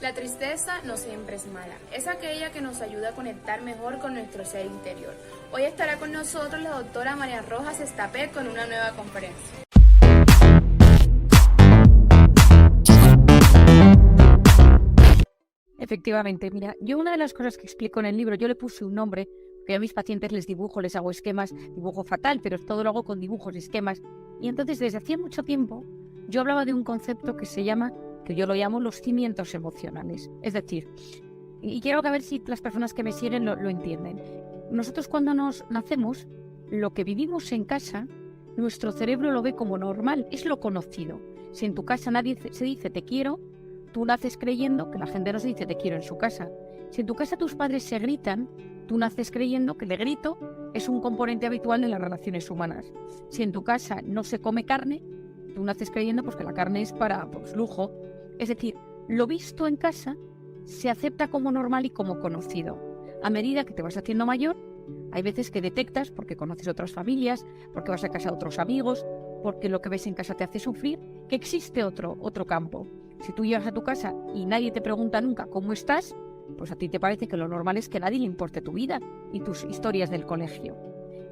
La tristeza no siempre es mala, es aquella que nos ayuda a conectar mejor con nuestro ser interior. Hoy estará con nosotros la doctora María Rojas Estapé con una nueva conferencia. Efectivamente, mira, yo una de las cosas que explico en el libro, yo le puse un nombre, que a mis pacientes les dibujo, les hago esquemas, dibujo fatal, pero todo lo hago con dibujos, esquemas. Y entonces desde hacía mucho tiempo yo hablaba de un concepto que se llama, que yo lo llamo los cimientos emocionales. Es decir, y quiero que a ver si las personas que me siguen lo entienden. Nosotros cuando nos nacemos, lo que vivimos en casa, nuestro cerebro lo ve como normal, es lo conocido. Si en tu casa nadie se dice te quiero, tú naces creyendo que la gente no se dice te quiero en su casa. Si en tu casa tus padres se gritan, tú naces creyendo que el grito es un componente habitual de las relaciones humanas. Si en tu casa no se come carne, tú naces creyendo pues, que la carne es para lujo. Es decir, lo visto en casa se acepta como normal y como conocido. A medida que te vas haciendo mayor, hay veces que detectas, porque conoces otras familias, porque vas a casa de otros amigos, porque lo que ves en casa te hace sufrir, que existe otro campo. Si tú llegas a tu casa y nadie te pregunta nunca cómo estás, pues a ti te parece que lo normal es que a nadie le importe tu vida y tus historias del colegio.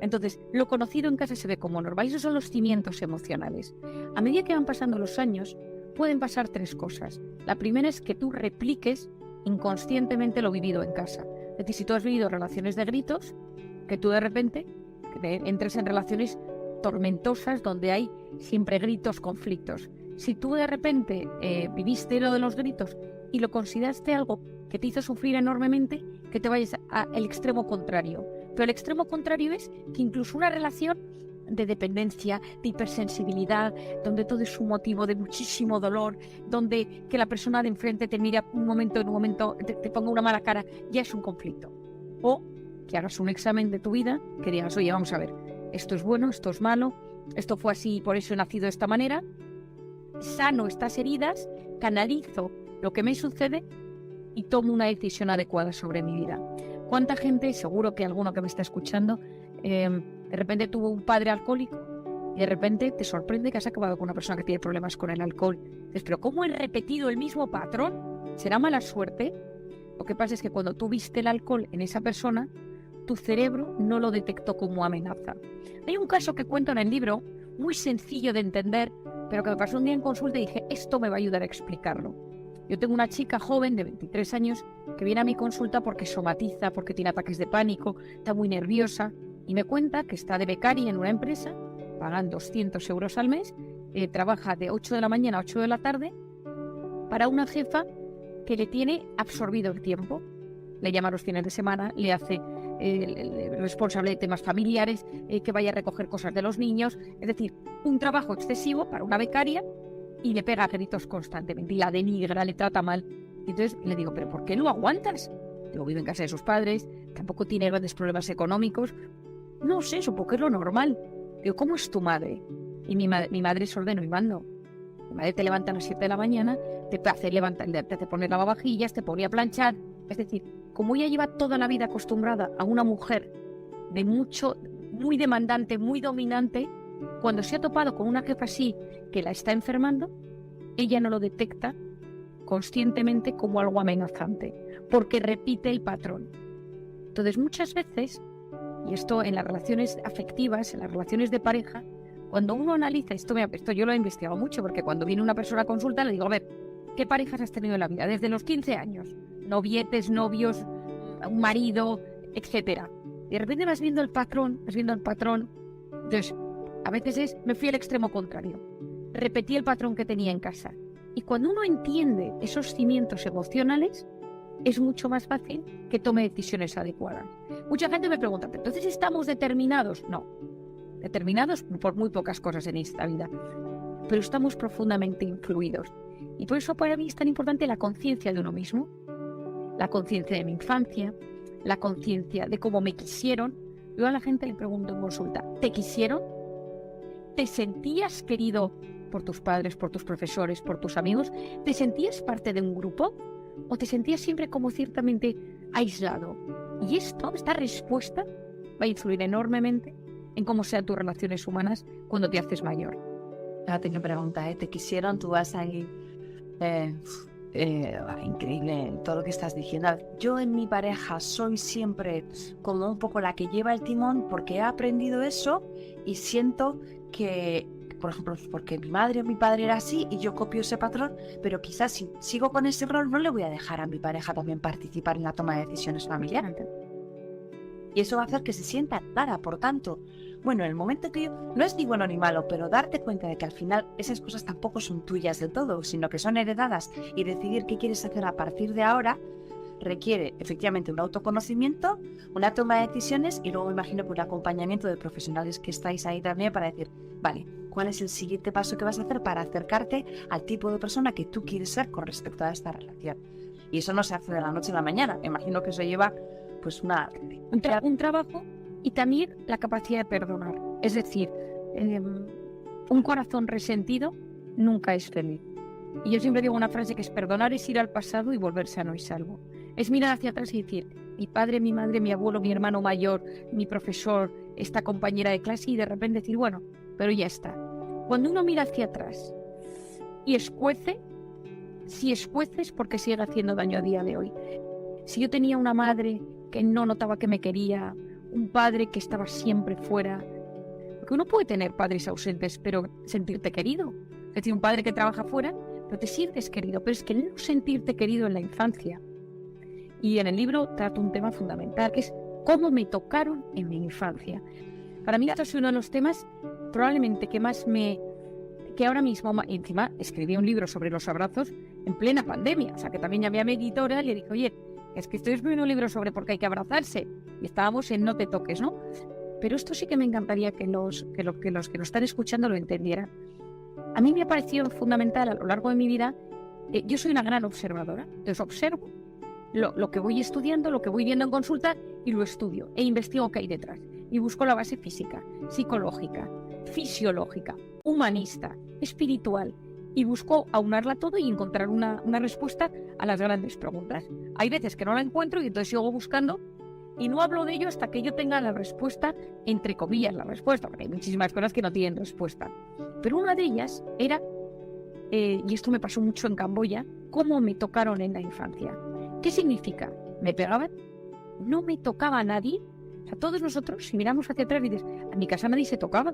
Entonces, lo conocido en casa se ve como normal y esos son los cimientos emocionales. A medida que van pasando los años, pueden pasar tres cosas. La primera es que tú repliques inconscientemente lo vivido en casa. Es decir, si tú has vivido relaciones de gritos, que tú de repente entres en relaciones tormentosas donde hay siempre gritos, conflictos. Si tú de repente viviste lo de los gritos y lo consideraste algo que te hizo sufrir enormemente, que te vayas al extremo contrario. Pero el extremo contrario es que incluso una relación de dependencia, de hipersensibilidad, donde todo es un motivo de muchísimo dolor, donde que la persona de enfrente te mira en un momento, te ponga una mala cara, ya es un conflicto. O que hagas un examen de tu vida, que digas, oye, vamos a ver, esto es bueno, esto es malo, esto fue así, por eso he nacido de esta manera, sano estas heridas, canalizo lo que me sucede y tomo una decisión adecuada sobre mi vida. ¿Cuánta gente, seguro que alguno que me está escuchando, de repente tuvo un padre alcohólico y de repente te sorprende que has acabado con una persona que tiene problemas con el alcohol? Dices, pero ¿cómo he repetido el mismo patrón? ¿Será mala suerte? Lo que pasa es que cuando tú viste el alcohol en esa persona, tu cerebro no lo detectó como amenaza. Hay un caso que cuento en el libro, muy sencillo de entender, pero que me pasó un día en consulta y dije, esto me va a ayudar a explicarlo. Yo tengo una chica joven de 23 años que viene a mi consulta porque somatiza, porque tiene ataques de pánico, está muy nerviosa y me cuenta que está de becaria en una empresa, pagan 200 euros al mes, trabaja de 8 de la mañana a 8 de la tarde para una jefa que le tiene absorbido el tiempo. Le llama los fines de semana, le hace responsable de temas familiares, que vaya a recoger cosas de los niños, es decir, un trabajo excesivo para una becaria y le pega gritos constantemente y la denigra, le trata mal. Y entonces le digo, ¿pero por qué lo aguantas? Digo, vive en casa de sus padres, tampoco tiene grandes problemas económicos. No sé, supongo que es lo normal. Digo, ¿cómo es tu madre? Y mi madre es ordeno y mando. Mi madre te levanta a las 7 de la mañana, te hace levantar, te pone lavavajillas, te pone a planchar. Es decir, como ella lleva toda la vida acostumbrada a una mujer de muy demandante, muy dominante, cuando se ha topado con una jefa así que la está enfermando, ella no lo detecta conscientemente como algo amenazante, porque repite el patrón. Entonces, muchas veces, y esto en las relaciones afectivas, en las relaciones de pareja, cuando uno analiza, esto yo lo he investigado mucho, porque cuando viene una persona a consulta le digo, a ver, ¿qué parejas has tenido en la vida? Desde los 15 años, novietes, novios, un marido, etcétera. Y de repente vas viendo el patrón. Entonces, a veces me fui al extremo contrario. Repetí el patrón que tenía en casa. Y cuando uno entiende esos cimientos emocionales, es mucho más fácil que tome decisiones adecuadas. Mucha gente me pregunta, ¿entonces estamos determinados? No, determinados por muy pocas cosas en esta vida, pero estamos profundamente influidos. Y por eso para mí es tan importante la conciencia de uno mismo, la conciencia de mi infancia, la conciencia de cómo me quisieron. Yo a la gente le pregunto en consulta, ¿te quisieron? ¿Te sentías querido por tus padres, por tus profesores, por tus amigos? ¿Te sentías parte de un grupo? ¿O te sentías siempre como ciertamente aislado? Y esta respuesta va a influir enormemente en cómo sean tus relaciones humanas cuando te haces mayor. Tengo una pregunta, ¿te quisieron? Tú vas ahí Increíble todo lo que estás diciendo. Yo en mi pareja soy siempre como un poco la que lleva el timón porque he aprendido eso y siento que, por ejemplo, porque mi madre o mi padre era así y yo copio ese patrón, pero quizás si sigo con ese rol no le voy a dejar a mi pareja también participar en la toma de decisiones familiares. Y eso va a hacer que se sienta clara, por tanto, bueno, en el momento que yo, no es ni bueno ni malo, pero darte cuenta de que al final esas cosas tampoco son tuyas del todo, sino que son heredadas y decidir qué quieres hacer a partir de ahora requiere efectivamente un autoconocimiento, una toma de decisiones y luego me imagino que un acompañamiento de profesionales que estáis ahí también para decir, vale, ¿cuál es el siguiente paso que vas a hacer para acercarte al tipo de persona que tú quieres ser con respecto a esta relación? Y eso no se hace de la noche a la mañana, me imagino que eso lleva pues un trabajo y también la capacidad de perdonar. Es decir, un corazón resentido nunca es feliz. Y yo siempre digo una frase que es perdonar es ir al pasado y volver sano y salvo. Es mirar hacia atrás y decir, mi padre, mi madre, mi abuelo, mi hermano mayor, mi profesor, esta compañera de clase y de repente decir, bueno, pero ya está. Cuando uno mira hacia atrás y escuece, si escuece es porque sigue haciendo daño a día de hoy. Si yo tenía una madre que no notaba que me quería, un padre que estaba siempre fuera, porque uno puede tener padres ausentes pero sentirte querido, es decir, un padre que trabaja fuera pero te sientes querido, pero es que no sentirte querido en la infancia. Y en el libro trato un tema fundamental que es cómo me tocaron en mi infancia. Para mí esto es uno de los temas probablemente que más que ahora mismo, encima escribí un libro sobre los abrazos en plena pandemia, o sea que también llamé a mi editora y le dije, oye, es que estoy escribiendo un libro sobre por qué hay que abrazarse y estábamos en no te toques, ¿no? Pero esto sí que me encantaría que los que nos están escuchando lo entendieran. A mí me ha parecido fundamental a lo largo de mi vida, yo soy una gran observadora, entonces observo lo que voy estudiando, lo que voy viendo en consulta y lo estudio e investigo qué hay detrás y busco la base física, psicológica, fisiológica, humanista, espiritual y busco aunarla todo y encontrar una respuesta a las grandes preguntas. Hay veces que no la encuentro y entonces sigo buscando y no hablo de ello hasta que yo tenga la respuesta, entre comillas la respuesta, porque hay muchísimas cosas que no tienen respuesta. Pero una de ellas era, y esto me pasó mucho en Camboya, cómo me tocaron en la infancia. ¿Qué significa? ¿Me pegaban? ¿No me tocaba a nadie? O sea, todos nosotros, si miramos hacia atrás y dices, en mi casa nadie se tocaba.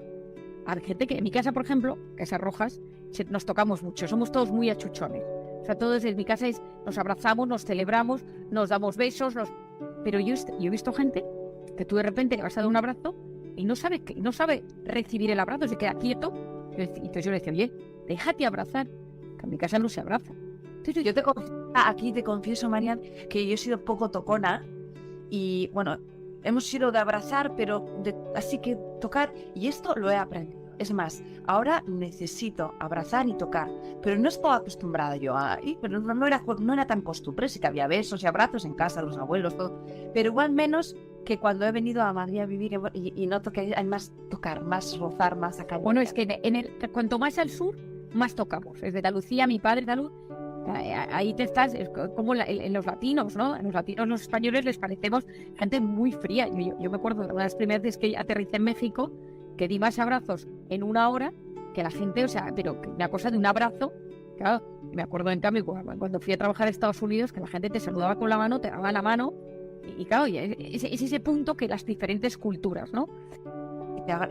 Hay gente que en mi casa, por ejemplo, Casas Rojas, nos tocamos mucho, somos todos muy achuchones. O sea, todos en mi casa nos abrazamos, nos celebramos, nos damos besos, pero yo he visto gente que tú de repente le vas a dar un abrazo y no sabe recibir el abrazo, se queda quieto. Entonces yo le decía, oye, déjate abrazar, que en mi casa no se abraza. Entonces aquí te confieso, Marian, que yo he sido poco tocona y bueno, hemos sido de abrazar, pero así que tocar, y esto lo he aprendido. Es más, ahora necesito abrazar y tocar, pero no estaba acostumbrada yo pero no era tan costumbre, sí que había besos y abrazos en casa, los abuelos, todo, pero igual menos que cuando he venido a Madrid a vivir y noto que hay más tocar, más rozar, más acá. Bueno, es que cuanto más al sur, más tocamos. Desde Andalucía, mi padre, ahí te estás, es como en los latinos, ¿no? En los latinos, los españoles les parecemos gente muy fría. Yo me acuerdo de una de las primeras veces que aterricé en México, que di más abrazos en una hora que la gente, o sea, pero una cosa de un abrazo, claro, me acuerdo en cambio cuando fui a trabajar a Estados Unidos, que la gente te saludaba con la mano, te daba la mano, y claro, es ese punto que las diferentes culturas, ¿no?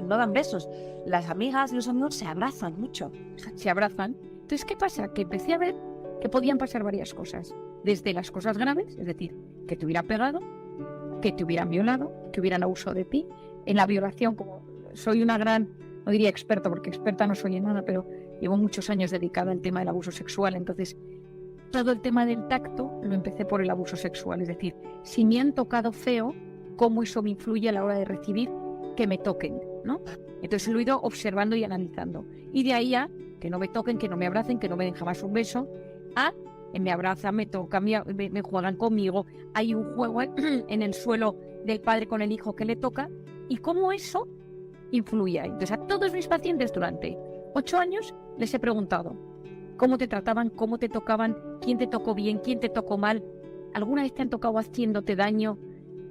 No dan besos. Las amigas y los amigos se abrazan mucho. Se abrazan. Entonces, ¿qué pasa? Que empecé a ver que podían pasar varias cosas. Desde las cosas graves, es decir, que te hubieran pegado, que te hubieran violado, que hubieran abusado de ti. En la violación, como soy una gran, no diría experta, porque experta no soy en nada, pero llevo muchos años dedicada al tema del abuso sexual, entonces todo el tema del tacto lo empecé por el abuso sexual, es decir, si me han tocado feo, cómo eso me influye a la hora de recibir que me toquen, ¿no? Entonces lo he ido observando y analizando. Y de ahí a que no me toquen, que no me abracen, que no me den jamás un beso, a me abrazan, me tocan, me juegan conmigo, hay un juego en el suelo del padre con el hijo que le toca, y cómo eso influye ahí. Entonces a todos mis pacientes durante 8 años les he preguntado cómo te trataban, cómo te tocaban, quién te tocó bien, quién te tocó mal, alguna vez te han tocado haciéndote daño,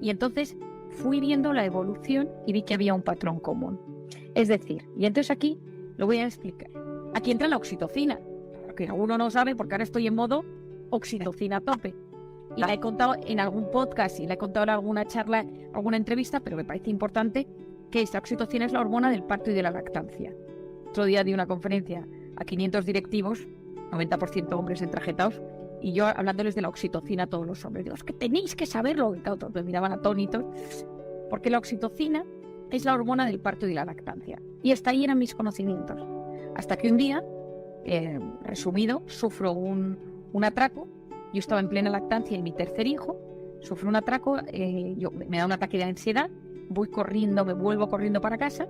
y entonces fui viendo la evolución y vi que había un patrón común. Es decir, y entonces aquí lo voy a explicar. Aquí entra la oxitocina, que uno no sabe porque ahora estoy en modo oxitocina a tope. Y la he contado en algún podcast y la he contado en alguna charla, alguna entrevista, pero me parece importante que esta oxitocina es la hormona del parto y de la lactancia. Otro día di una conferencia a 500 directivos, 90% hombres entrajetados, y yo hablándoles de la oxitocina a todos los hombres. Digo, es que tenéis que saberlo. Y todos me miraban atónitos, porque la oxitocina es la hormona del parto y de la lactancia. Y hasta ahí eran mis conocimientos. Hasta que un día, resumido, sufro un atraco. Yo estaba en plena lactancia y mi tercer hijo, sufro un atraco, me da un ataque de ansiedad, voy corriendo, me vuelvo corriendo para casa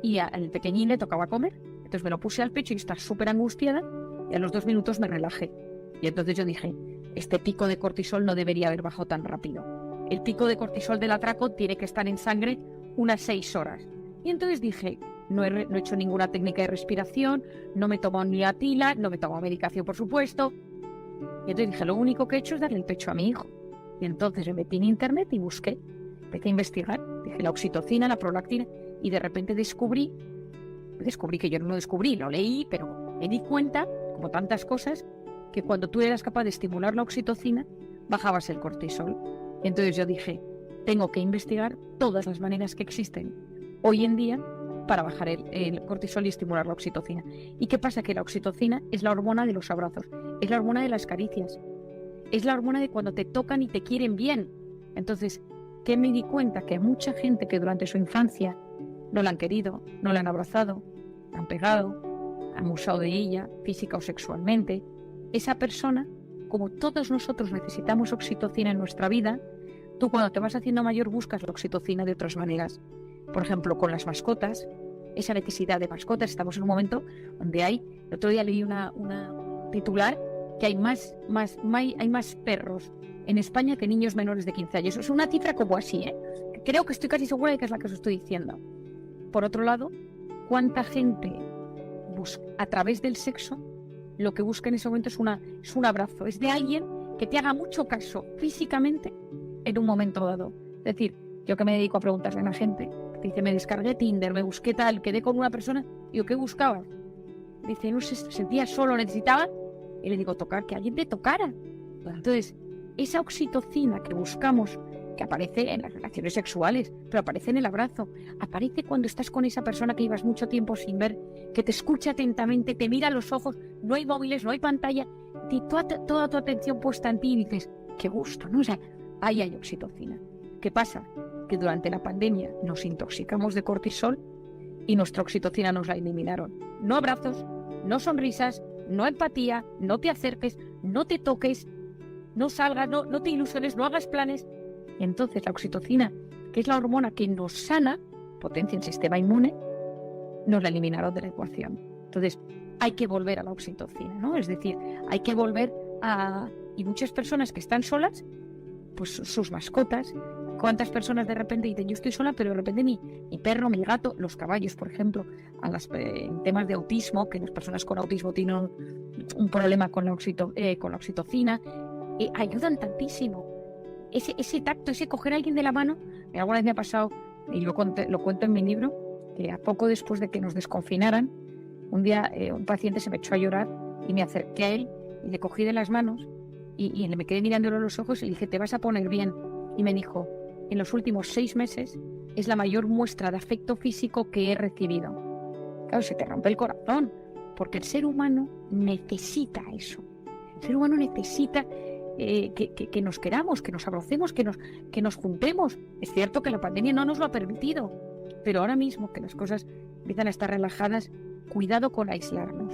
y al pequeñín le tocaba comer. Entonces me lo puse al pecho y estaba súper angustiada y a los 2 minutos me relajé. Y entonces yo dije, este pico de cortisol no debería haber bajado tan rápido. El pico de cortisol del atraco tiene que estar en sangre unas 6 horas. Y entonces dije, no he hecho ninguna técnica de respiración, no me he tomado ni atila, no me he tomado medicación, por supuesto. Y entonces dije, lo único que he hecho es darle el pecho a mi hijo. Y entonces me metí en internet y busqué, empecé a investigar, dije la oxitocina, la prolactina, y de repente descubrí que yo no lo descubrí, lo leí, pero me di cuenta, como tantas cosas, que cuando tú eras capaz de estimular la oxitocina, bajabas el cortisol. Y entonces yo dije, tengo que investigar todas las maneras que existen hoy en día para bajar el cortisol y estimular la oxitocina. ¿Y qué pasa? Que la oxitocina es la hormona de los abrazos, es la hormona de las caricias, es la hormona de cuando te tocan y te quieren bien. Entonces, ¿qué me di cuenta? Que hay mucha gente que durante su infancia no la han querido, no la han abrazado, la han pegado, han abusado de ella, física o sexualmente. Esa persona, como todos nosotros necesitamos oxitocina en nuestra vida, tú cuando te vas haciendo mayor buscas la oxitocina de otras maneras. Por ejemplo, con las mascotas, esa necesidad de mascotas. Estamos en un momento donde el otro día leí una titular, que hay más perros en España que niños menores de 15 años. Es una cifra como así, ¿eh? Creo que estoy casi segura de que es la que os estoy diciendo. Por otro lado, ¿cuánta gente busca, a través del sexo, lo que busca en ese momento es un abrazo? Es de alguien que te haga mucho caso físicamente en un momento dado. Es decir, yo que me dedico a preguntarle a la gente, dice, me descargué Tinder, me busqué tal, quedé con una persona, digo, ¿qué buscabas? Dice, no sé, sentía solo, necesitaba, y le digo, tocar, que alguien te tocara. Entonces, esa oxitocina que buscamos, que aparece en las relaciones sexuales, pero aparece en el abrazo, aparece cuando estás con esa persona que llevas mucho tiempo sin ver, que te escucha atentamente, te mira a los ojos, no hay móviles, no hay pantalla, y toda tu atención puesta en ti y dices, qué gusto, ¿no? O sea, ahí hay oxitocina. ¿Qué pasa? Que durante la pandemia nos intoxicamos de cortisol y nuestra oxitocina nos la eliminaron. No abrazos, no sonrisas, no empatía, no te acerques, no te toques, no salgas, no te ilusiones, no hagas planes. Y entonces la oxitocina, que es la hormona que nos sana, potencia el sistema inmune, nos la eliminaron de la ecuación. Entonces hay que volver a la oxitocina, ¿no? Es decir, hay que volver a... Y muchas personas que están solas, pues sus mascotas. ¿Cuántas personas de repente dicen, yo estoy sola, pero de repente mi perro, mi gato, los caballos, por ejemplo, en temas de autismo, que las personas con autismo tienen un problema con la oxitocina, ayudan tantísimo. Ese tacto, ese coger a alguien de la mano, alguna vez me ha pasado, y lo cuento en mi libro, que a poco después de que nos desconfinaran, un día un paciente se me echó a llorar y me acerqué a él y le cogí de las manos y me quedé mirándolo a los ojos y le dije, te vas a poner bien. Y me dijo, en los últimos 6 meses es la mayor muestra de afecto físico que he recibido. Claro, se te rompe el corazón, porque el ser humano necesita eso. El ser humano necesita que nos queramos, que nos abracemos, que nos juntemos. Es cierto que la pandemia no nos lo ha permitido, pero ahora mismo que las cosas empiezan a estar relajadas, cuidado con aislarnos,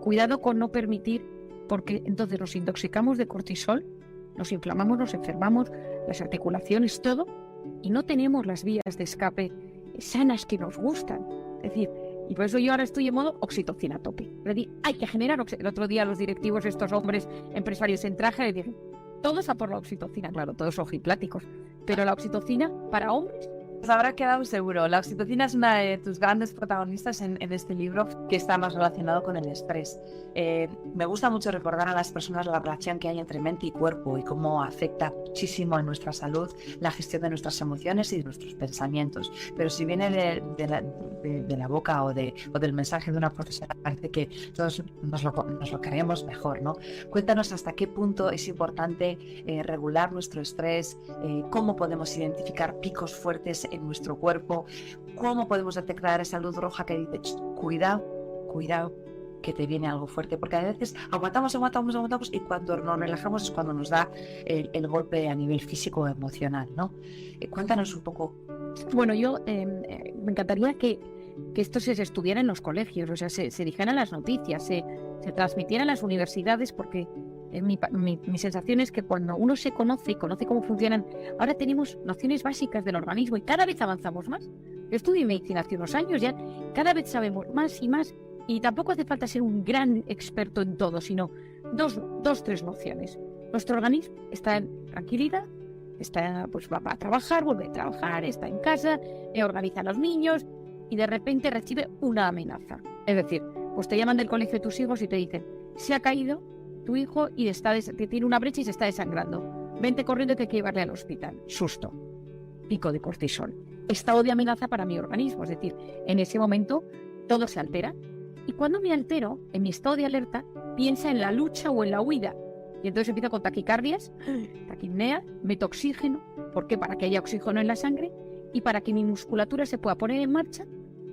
cuidado con no permitir, porque entonces nos intoxicamos de cortisol, nos inflamamos, nos enfermamos, las articulaciones, todo, y no tenemos las vías de escape sanas que nos gustan. Es decir, y por eso yo ahora estoy en modo oxitocina a tope. Es decir, hay que generar el otro día los directivos, estos hombres empresarios en traje, le dije, todos a por la oxitocina. Claro, todos ojipláticos, pero la oxitocina para hombres Pues habrá quedado seguro. La oxitocina es una de tus grandes protagonistas en este libro, que está más relacionado con el estrés. Me gusta mucho recordar a las personas la relación que hay entre mente y cuerpo y cómo afecta muchísimo en nuestra salud la gestión de nuestras emociones y de nuestros pensamientos. Pero si viene de la boca o del mensaje de una profesora, parece que todos nos lo queremos mejor, ¿no? Cuéntanos hasta qué punto es importante regular nuestro estrés, cómo podemos identificar picos fuertes en nuestro cuerpo, cómo podemos detectar esa luz roja que dice cuidado, que te viene algo fuerte, porque a veces aguantamos y cuando nos relajamos es cuando nos da el golpe a nivel físico o emocional, ¿no? Cuéntanos un poco. Bueno, yo me encantaría que esto se estudiara en los colegios, o sea, se dijeran las noticias, se transmitiera en las universidades, porque mi sensación es que cuando uno se conoce y conoce cómo funcionan, ahora tenemos nociones básicas del organismo y cada vez avanzamos más. Yo estudié medicina hace unos años, ya cada vez sabemos más y más, y tampoco hace falta ser un gran experto en todo, sino tres nociones. Nuestro organismo está en tranquilidad, va a trabajar, vuelve a trabajar, está en casa, organiza a los niños y de repente recibe una amenaza. Es decir, pues te llaman del colegio de tus hijos y te dicen: se ha caído tu hijo y te tiene una brecha y se está desangrando. Vente corriendo, que hay que llevarle al hospital. Susto. Pico de cortisol. Estado de amenaza para mi organismo. Es decir, en ese momento todo se altera. Y cuando me altero, en mi estado de alerta, piensa en la lucha o en la huida. Y entonces empiezo con taquicardias, taquipnea, meto oxígeno. ¿Por qué? Para que haya oxígeno en la sangre y para que mi musculatura se pueda poner en marcha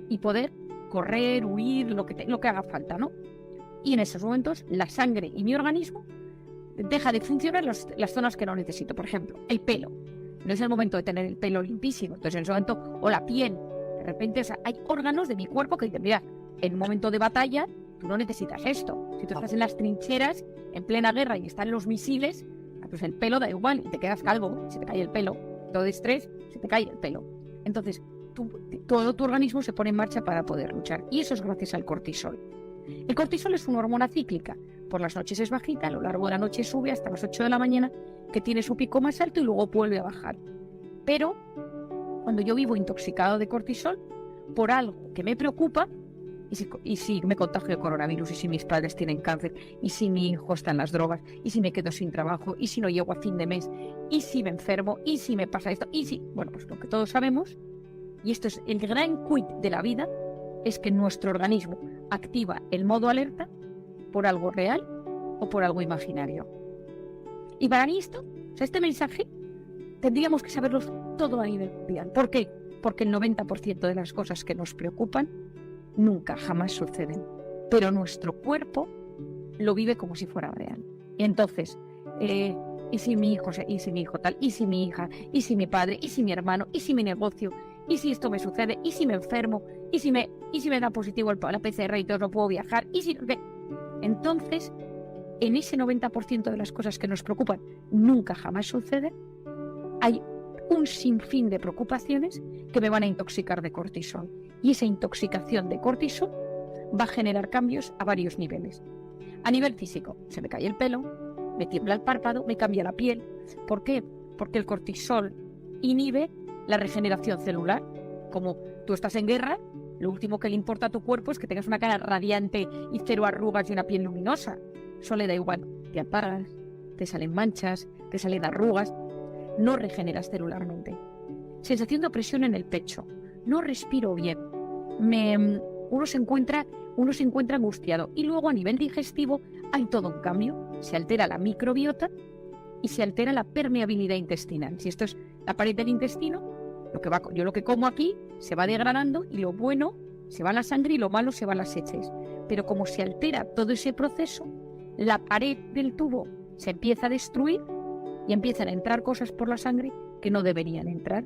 y poder correr, huir, lo que haga falta, ¿no? Y en esos momentos la sangre y mi organismo deja de funcionar las zonas que no necesito. Por ejemplo, el pelo. No es el momento de tener el pelo limpísimo. Entonces en ese momento, o la piel. De repente, o sea, hay órganos de mi cuerpo que dicen: mira, en un momento de batalla tú no necesitas esto. Si tú estás en las trincheras, en plena guerra y están los misiles, pues el pelo da igual y te quedas calvo, se te cae el pelo. Todo de estrés, se te cae el pelo. Entonces, todo tu organismo se pone en marcha para poder luchar. Y eso es gracias al cortisol. El cortisol es una hormona cíclica. Por las noches es bajita, a lo largo de la noche sube hasta las 8 de la mañana, que tiene su pico más alto y luego vuelve a bajar. Pero cuando yo vivo intoxicado de cortisol por algo que me preocupa, y si me contagio de coronavirus, y si mis padres tienen cáncer, y si mi hijo está en las drogas, y si me quedo sin trabajo, y si no llego a fin de mes, y si me enfermo, y si me pasa esto, bueno, pues lo que todos sabemos, y esto es el gran quid de la vida, es que nuestro organismo activa el modo alerta por algo real o por algo imaginario. Y para mí este mensaje tendríamos que saberlo todo a nivel mundial. ¿Por qué? Porque el 90% de las cosas que nos preocupan nunca, jamás suceden. Pero nuestro cuerpo lo vive como si fuera real. Y entonces, ¿y si mi hijo tal? ¿Y si mi hija? ¿Y si mi padre? ¿Y si mi hermano? ¿Y si mi negocio? ¿Y si esto me sucede? ¿Y si me enfermo? ¿Y si me da positivo la PCR y entonces no puedo viajar? ¿Y si...? Entonces, en ese 90% de las cosas que nos preocupan nunca jamás suceden, hay un sinfín de preocupaciones que me van a intoxicar de cortisol. Y esa intoxicación de cortisol va a generar cambios a varios niveles. A nivel físico, se me cae el pelo, me tiembla el párpado, me cambia la piel. ¿Por qué? Porque el cortisol inhibe la regeneración celular. Como tú estás en guerra, lo último que le importa a tu cuerpo es que tengas una cara radiante y cero arrugas y una piel luminosa. Eso le da igual. Te apagas, te salen manchas, te salen arrugas. No regeneras celularmente. Sensación de opresión en el pecho. No respiro bien. Uno se encuentra angustiado. Y luego a nivel digestivo hay todo un cambio. Se altera la microbiota y se altera la permeabilidad intestinal. Si esto es la pared del intestino, yo lo que como aquí se va degradando y lo bueno se va a la sangre y lo malo se va a las heces. Pero como se altera todo ese proceso, la pared del tubo se empieza a destruir y empiezan a entrar cosas por la sangre que no deberían entrar,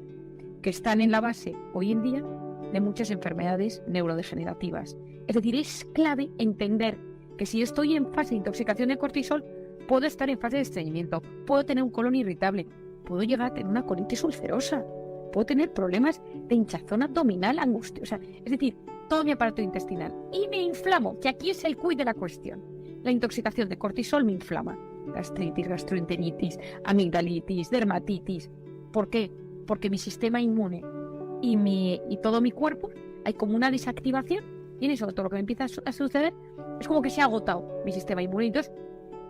que están en la base hoy en día de muchas enfermedades neurodegenerativas. Es decir, es clave entender que si estoy en fase de intoxicación de cortisol, puedo estar en fase de estreñimiento, puedo tener un colon irritable, puedo llegar a tener una colitis ulcerosa, puedo tener problemas de hinchazón abdominal, angustia, es decir, todo mi aparato intestinal. Y me inflamo, que aquí es el quid de la cuestión. La intoxicación de cortisol me inflama. Gastritis, gastroenteritis, amigdalitis, dermatitis. ¿Por qué? Porque mi sistema inmune y todo mi cuerpo, hay como una desactivación, y en eso todo lo que me empieza a suceder es como que se ha agotado mi sistema inmune, entonces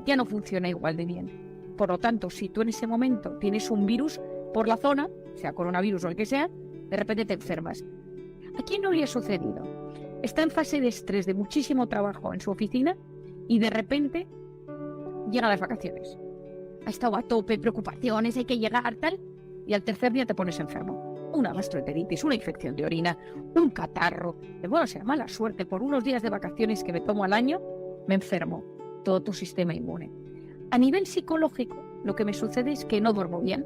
ya no funciona igual de bien. Por lo tanto, si tú en ese momento tienes un virus por la zona, sea coronavirus o el que sea, de repente te enfermas. ¿A quién no le ha sucedido? Está en fase de estrés, de muchísimo trabajo en su oficina y de repente llegan las vacaciones. Ha estado a tope, preocupaciones, hay que llegar, tal, y al tercer día te pones enfermo. Una gastroenteritis, una infección de orina, un catarro. Bueno, sea mala suerte, por unos días de vacaciones que me tomo al año, me enfermo. Todo tu sistema inmune. A nivel psicológico, lo que me sucede es que no duermo bien.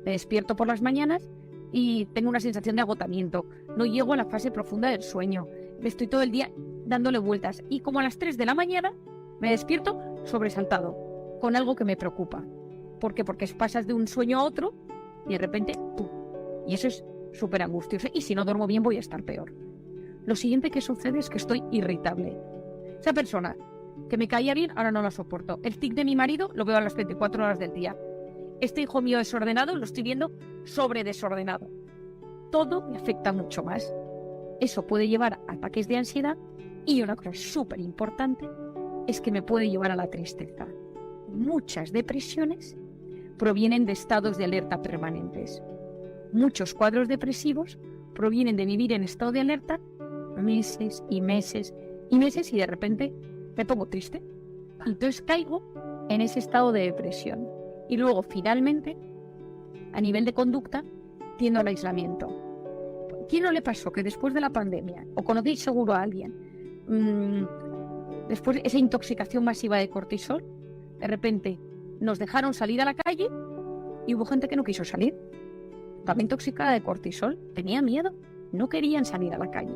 Me despierto por las mañanas y tengo una sensación de agotamiento. No llego a la fase profunda del sueño. Estoy todo el día dándole vueltas. Y como a las 3 de la mañana me despierto sobresaltado, con algo que me preocupa. ¿Por qué? Porque pasas de un sueño a otro y de repente ¡pum! Y eso es súper angustioso. Y si no duermo bien voy a estar peor. Lo siguiente que sucede es que estoy irritable. Esa persona que me caía bien, ahora no la soporto. El tic de mi marido lo veo a las 24 horas del día. Este hijo mío desordenado lo estoy viendo sobredesordenado. Todo me afecta mucho más. Eso puede llevar a ataques de ansiedad y una cosa súper importante es que me puede llevar a la tristeza. Muchas depresiones provienen de estados de alerta permanentes. Muchos cuadros depresivos provienen de vivir en estado de alerta meses y meses y meses y de repente me pongo triste. Entonces caigo en ese estado de depresión. Y luego, finalmente, a nivel de conducta, tiendo al aislamiento. ¿Quién no le pasó que después de la pandemia, o conocéis seguro a alguien, después de esa intoxicación masiva de cortisol, de repente nos dejaron salir a la calle y hubo gente que no quiso salir? Estaba intoxicada de cortisol, tenía miedo, no querían salir a la calle.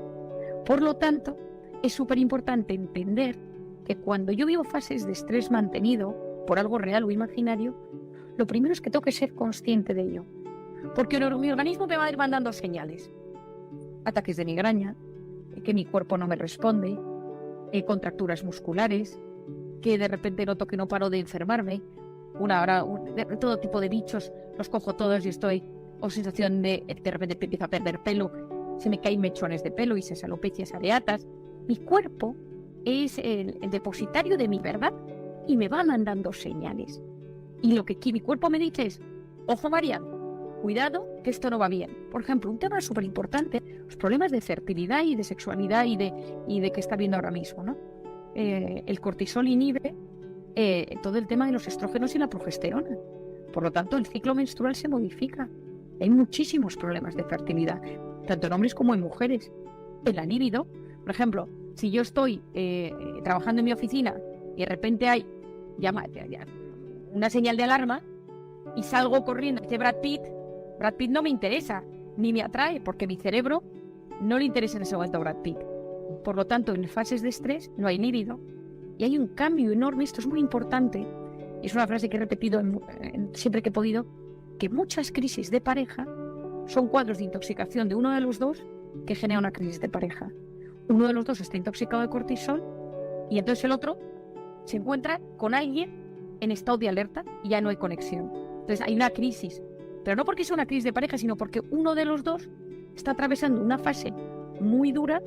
Por lo tanto, es súper importante entender que cuando yo vivo fases de estrés mantenido, por algo real o imaginario, lo primero es que tengo que ser consciente de ello. Porque mi organismo me va a ir mandando señales. Ataques de migraña, que mi cuerpo no me responde, contracturas musculares, que de repente noto que no paro de enfermarme, todo tipo de bichos, los cojo todos y estoy, o sensación de repente empiezo a perder pelo, se me caen mechones de pelo y se alopecias areatas. Mi cuerpo es el depositario de mi verdad y me va mandando señales. Y lo que mi cuerpo me dice es, ojo María, cuidado que esto no va bien. Por ejemplo, un tema súper importante, los problemas de fertilidad y de sexualidad y de que está viendo ahora mismo, ¿no? El cortisol inhibe todo el tema de los estrógenos y la progesterona. Por lo tanto, el ciclo menstrual se modifica. Hay muchísimos problemas de fertilidad, tanto en hombres como en mujeres. El libido, por ejemplo, si yo estoy trabajando en mi oficina y de repente hay una señal de alarma y salgo corriendo hacia Brad Pitt no me interesa, ni me atrae, porque mi cerebro no le interesa en ese momento a Brad Pitt. Por lo tanto, en fases de estrés no hay libido y hay un cambio enorme. Esto es muy importante. Es una frase que he repetido siempre que he podido, que muchas crisis de pareja son cuadros de intoxicación de uno de los dos que genera una crisis de pareja. Uno de los dos está intoxicado de cortisol y entonces el otro se encuentra con alguien en estado de alerta y ya no hay conexión. Entonces hay una crisis, pero no porque sea una crisis de pareja, sino porque uno de los dos está atravesando una fase muy dura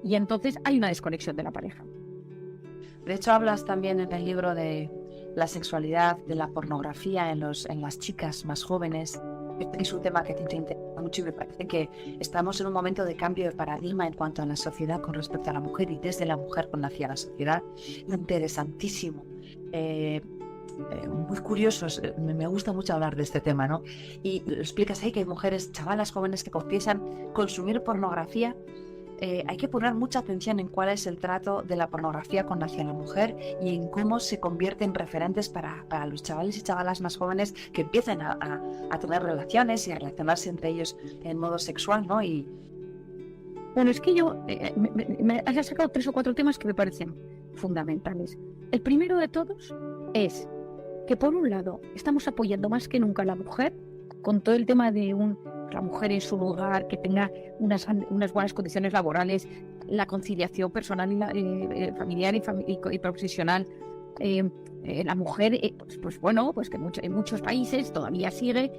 y entonces hay una desconexión de la pareja. De hecho, hablas también en el libro de la sexualidad, de la pornografía en las chicas más jóvenes. Este es un tema que te interesa mucho y me parece que estamos en un momento de cambio de paradigma en cuanto a la sociedad con respecto a la mujer y desde la mujer hacia la sociedad. Interesantísimo. Muy curiosos, me gusta mucho hablar de este tema, ¿no? Y lo explicas ahí que hay mujeres, chavalas jóvenes que confiesan consumir pornografía. Hay que poner mucha atención en cuál es el trato de la pornografía hacia la mujer y en cómo se convierte en referentes para los chavales y chavalas más jóvenes que empiezan a tener relaciones y a relacionarse entre ellos en modo sexual, ¿no? Y bueno, es que yo me has sacado 3 o 4 temas que me parecen fundamentales. El primero de todos es que, por un lado, estamos apoyando más que nunca a la mujer con todo el tema de la mujer en su lugar, que tenga unas buenas condiciones laborales, la conciliación personal y familiar y profesional. La mujer, pues que en muchos países todavía sigue,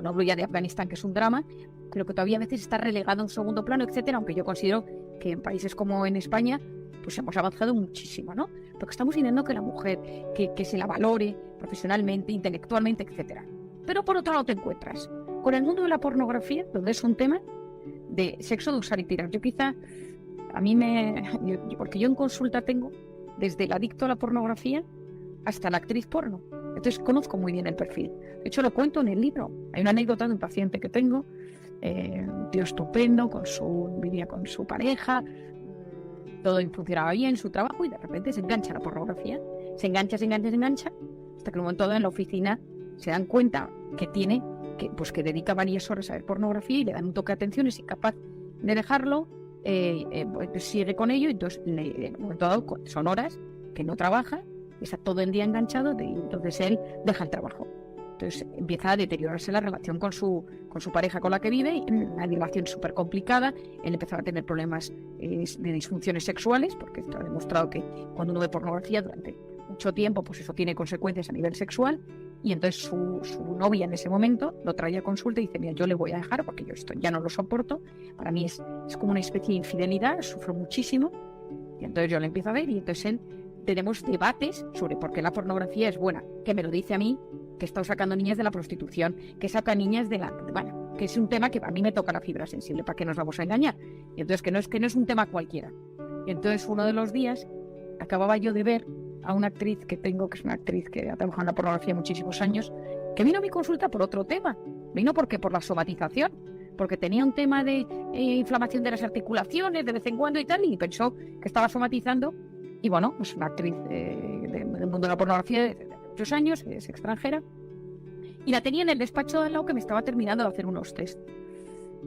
no hablo ya de Afganistán, que es un drama, creo que todavía a veces está relegado a un segundo plano, etcétera, aunque yo considero que en países como en España pues hemos avanzado muchísimo, ¿no? Porque estamos intentando que la mujer, que se la valore profesionalmente, intelectualmente, etcétera. Pero por otro lado te encuentras con el mundo de la pornografía, donde es un tema de sexo de usar y tirar. Yo quizá, porque yo en consulta tengo desde el adicto a la pornografía hasta la actriz porno. Entonces conozco muy bien el perfil. De hecho, lo cuento en el libro. Hay una anécdota de un paciente que tengo, un tío estupendo, vivía con su pareja, todo funcionaba bien, su trabajo, y de repente se engancha a la pornografía. Se engancha, hasta que en un momento dado en la oficina se dan cuenta que que dedica varias horas a ver pornografía y le dan un toque de atención, es incapaz de dejarlo, pues sigue con ello, y entonces en un momento dado son horas que no trabaja, está todo el día enganchado, y entonces él deja el trabajo. Entonces empieza a deteriorarse la relación con su pareja con la que vive, una relación súper complicada. Él empezaba a tener problemas de disfunciones sexuales, porque está demostrado que cuando uno ve pornografía durante mucho tiempo, pues eso tiene consecuencias a nivel sexual. Y entonces su novia en ese momento lo trae a consulta y dice: mira, yo le voy a dejar porque yo esto ya no lo soporto, para mí es como una especie de infidelidad, sufro muchísimo. Y entonces yo le empiezo a ver, y entonces tenemos debates sobre por qué la pornografía es buena, que me lo dice a mí, que he estado sacando niñas de la prostitución, que saca niñas que es un tema que a mí me toca la fibra sensible, ¿para qué nos vamos a engañar? Y entonces que no es un tema cualquiera. Y entonces uno de los días acababa yo de ver a una actriz que tengo, que es una actriz que ha trabajado en la pornografía muchísimos años, que vino a mi consulta por otro tema. Vino por la somatización, porque tenía un tema de inflamación de las articulaciones de vez en cuando y tal, y pensó que estaba somatizando. Y bueno, es una actriz del mundo de la pornografía de muchos años, es extranjera, y la tenía en el despacho de al lado, que me estaba terminando de hacer unos test.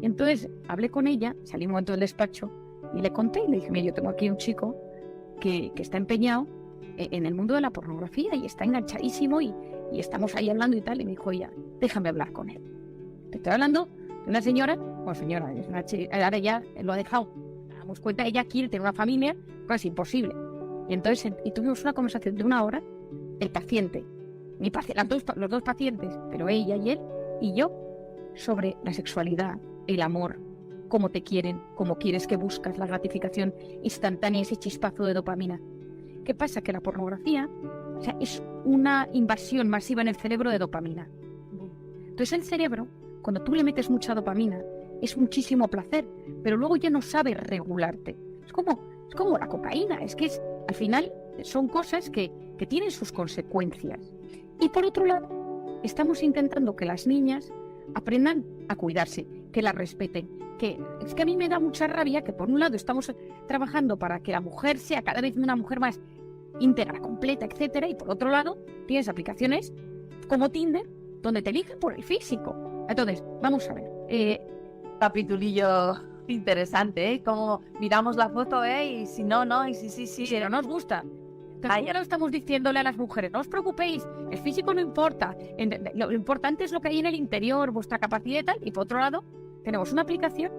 Y entonces hablé con ella, salí un momento del despacho y le conté, y le dije: mira, yo tengo aquí un chico que está empeñado en el mundo de la pornografía y está enganchadísimo, y estamos ahí hablando y tal. Y me dijo: ya, déjame hablar con él. Te estoy hablando de una señora, es una chica, ahora ya lo ha dejado, nos damos cuenta, ella quiere tener una familia, pues es imposible. Y entonces tuvimos una conversación de 1 hora, el paciente, los dos pacientes, pero ella y él, y yo, sobre la sexualidad, el amor, cómo te quieren, cómo quieres, que buscas la gratificación instantánea, ese chispazo de dopamina. ¿Qué pasa? Que la pornografía, es una invasión masiva en el cerebro de dopamina. Entonces el cerebro, cuando tú le metes mucha dopamina, es muchísimo placer, pero luego ya no sabe regularte. Es como la cocaína, al final son cosas que tienen sus consecuencias. Y por otro lado, estamos intentando que las niñas aprendan a cuidarse, que las respeten. Es que a mí me da mucha rabia que por un lado estamos trabajando para que la mujer sea cada vez una mujer más íntegra, completa, etcétera, y por otro lado tienes aplicaciones como Tinder donde te eligen por el físico. Entonces, vamos a ver. Capitulillo interesante, ¿eh? Como miramos la foto, y si no, y si sí. Pero nos gusta. Entonces, ya no estamos diciéndole a las mujeres: no os preocupéis, el físico no importa, lo importante es lo que hay en el interior, vuestra capacidad y tal. Y por otro lado, tenemos una aplicación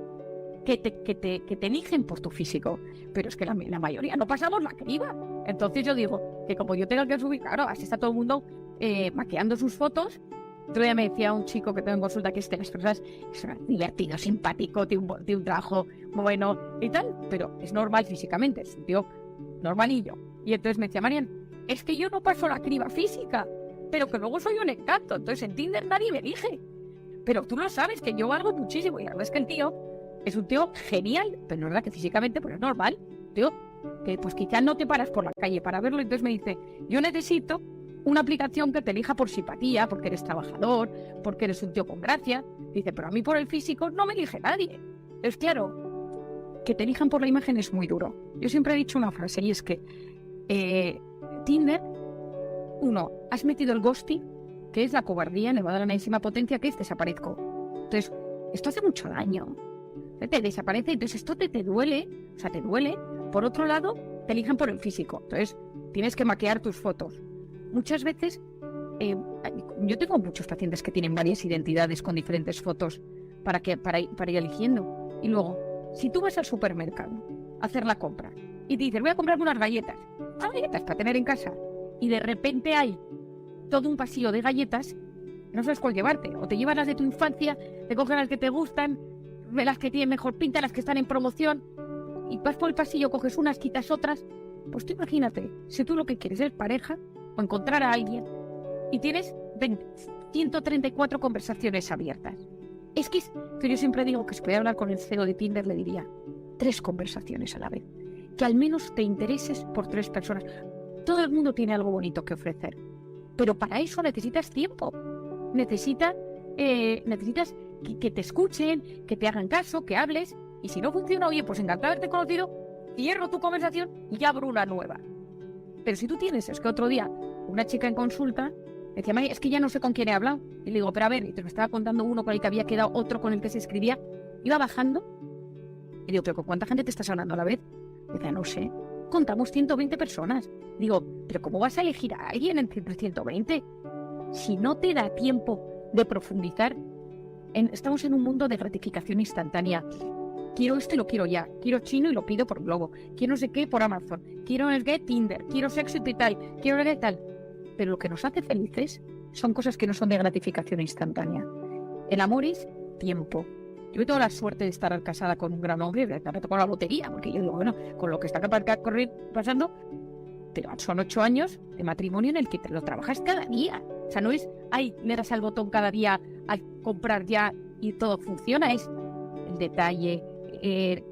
que te eligen por tu físico, pero es que la mayoría no pasamos la criba. Entonces yo digo que como yo tengo que subir, claro, así está todo el mundo maquillando sus fotos. Otro día me decía un chico que tengo en consulta que es de las personas, es divertido, simpático, tiene un trabajo bueno y tal, pero es normal físicamente, es un tío normalillo. Y entonces me decía: Marian, es que yo no paso la criba física, pero que luego soy un encanto. Entonces en Tinder nadie me elige, pero tú lo sabes, que yo valgo muchísimo. Y la verdad es que el tío es un tío genial, pero no es verdad que físicamente, pues es normal, tío, que pues quizás no te paras por la calle para verlo. Entonces me dice: yo necesito una aplicación que te elija por simpatía, porque eres trabajador, porque eres un tío con gracia. Dice: pero a mí por el físico no me elige nadie. Es claro, que te elijan por la imagen es muy duro. Yo siempre he dicho una frase, y es que Tinder, has metido el ghosting, que es la cobardía elevada a la enésima potencia, que es desaparezco. Entonces, esto hace mucho daño. Te desaparece, entonces esto te duele, te duele. Por otro lado, te elijan por el físico. Entonces, tienes que maquillar tus fotos. Muchas veces, yo tengo muchos pacientes que tienen varias identidades con diferentes fotos para ir eligiendo. Y luego, si tú vas al supermercado a hacer la compra y te dices: voy a comprarme unas galletas para tener en casa, y de repente hay todo un pasillo de galletas, no sabes cuál llevarte. O te llevas las de tu infancia, te coges las que te gustan, las que tienen mejor pinta, las que están en promoción, y vas por el pasillo, coges unas, quitas otras. Pues tú imagínate, si tú lo que quieres es pareja o encontrar a alguien y tienes 134 conversaciones abiertas. Es que yo siempre digo que si pudiera hablar con el CEO de Tinder le diría 3 conversaciones a la vez. Que al menos te intereses por 3 personas. Todo el mundo tiene algo bonito que ofrecer. Pero para eso necesitas tiempo. Necesitas que te escuchen, que te hagan caso, que hables. Y si no funciona, oye, pues encantado de haberte conocido, cierro tu conversación y abro una nueva. Pero si tú tienes, es que otro día una chica en consulta decía, Mari, es que ya no sé con quién he hablado. Y le digo, pero a ver, y te lo estaba contando uno con el que había quedado, otro con el que se escribía. Iba bajando y digo, pero ¿con cuánta gente te estás hablando a la vez? Y decía, no sé, contamos 120 personas. Digo, pero ¿cómo vas a elegir a alguien entre 120? Si no te da tiempo de profundizar, estamos en un mundo de gratificación instantánea. Quiero esto y lo quiero ya. Quiero chino y lo pido por Globo. Quiero no sé qué por Amazon. Quiero el Get Tinder. Quiero sexo y tal. Quiero el tal. Pero lo que nos hace felices son cosas que no son de gratificación instantánea. El amor es tiempo. Yo tengo la suerte de estar casada con un gran hombre, me tocó la lotería, porque yo digo, bueno, con lo que está pasando, pero son 8 años de matrimonio en el que te lo trabajas cada día. O sea, no es, ay, le das al botón cada día a comprar ya y todo funciona, es el detalle,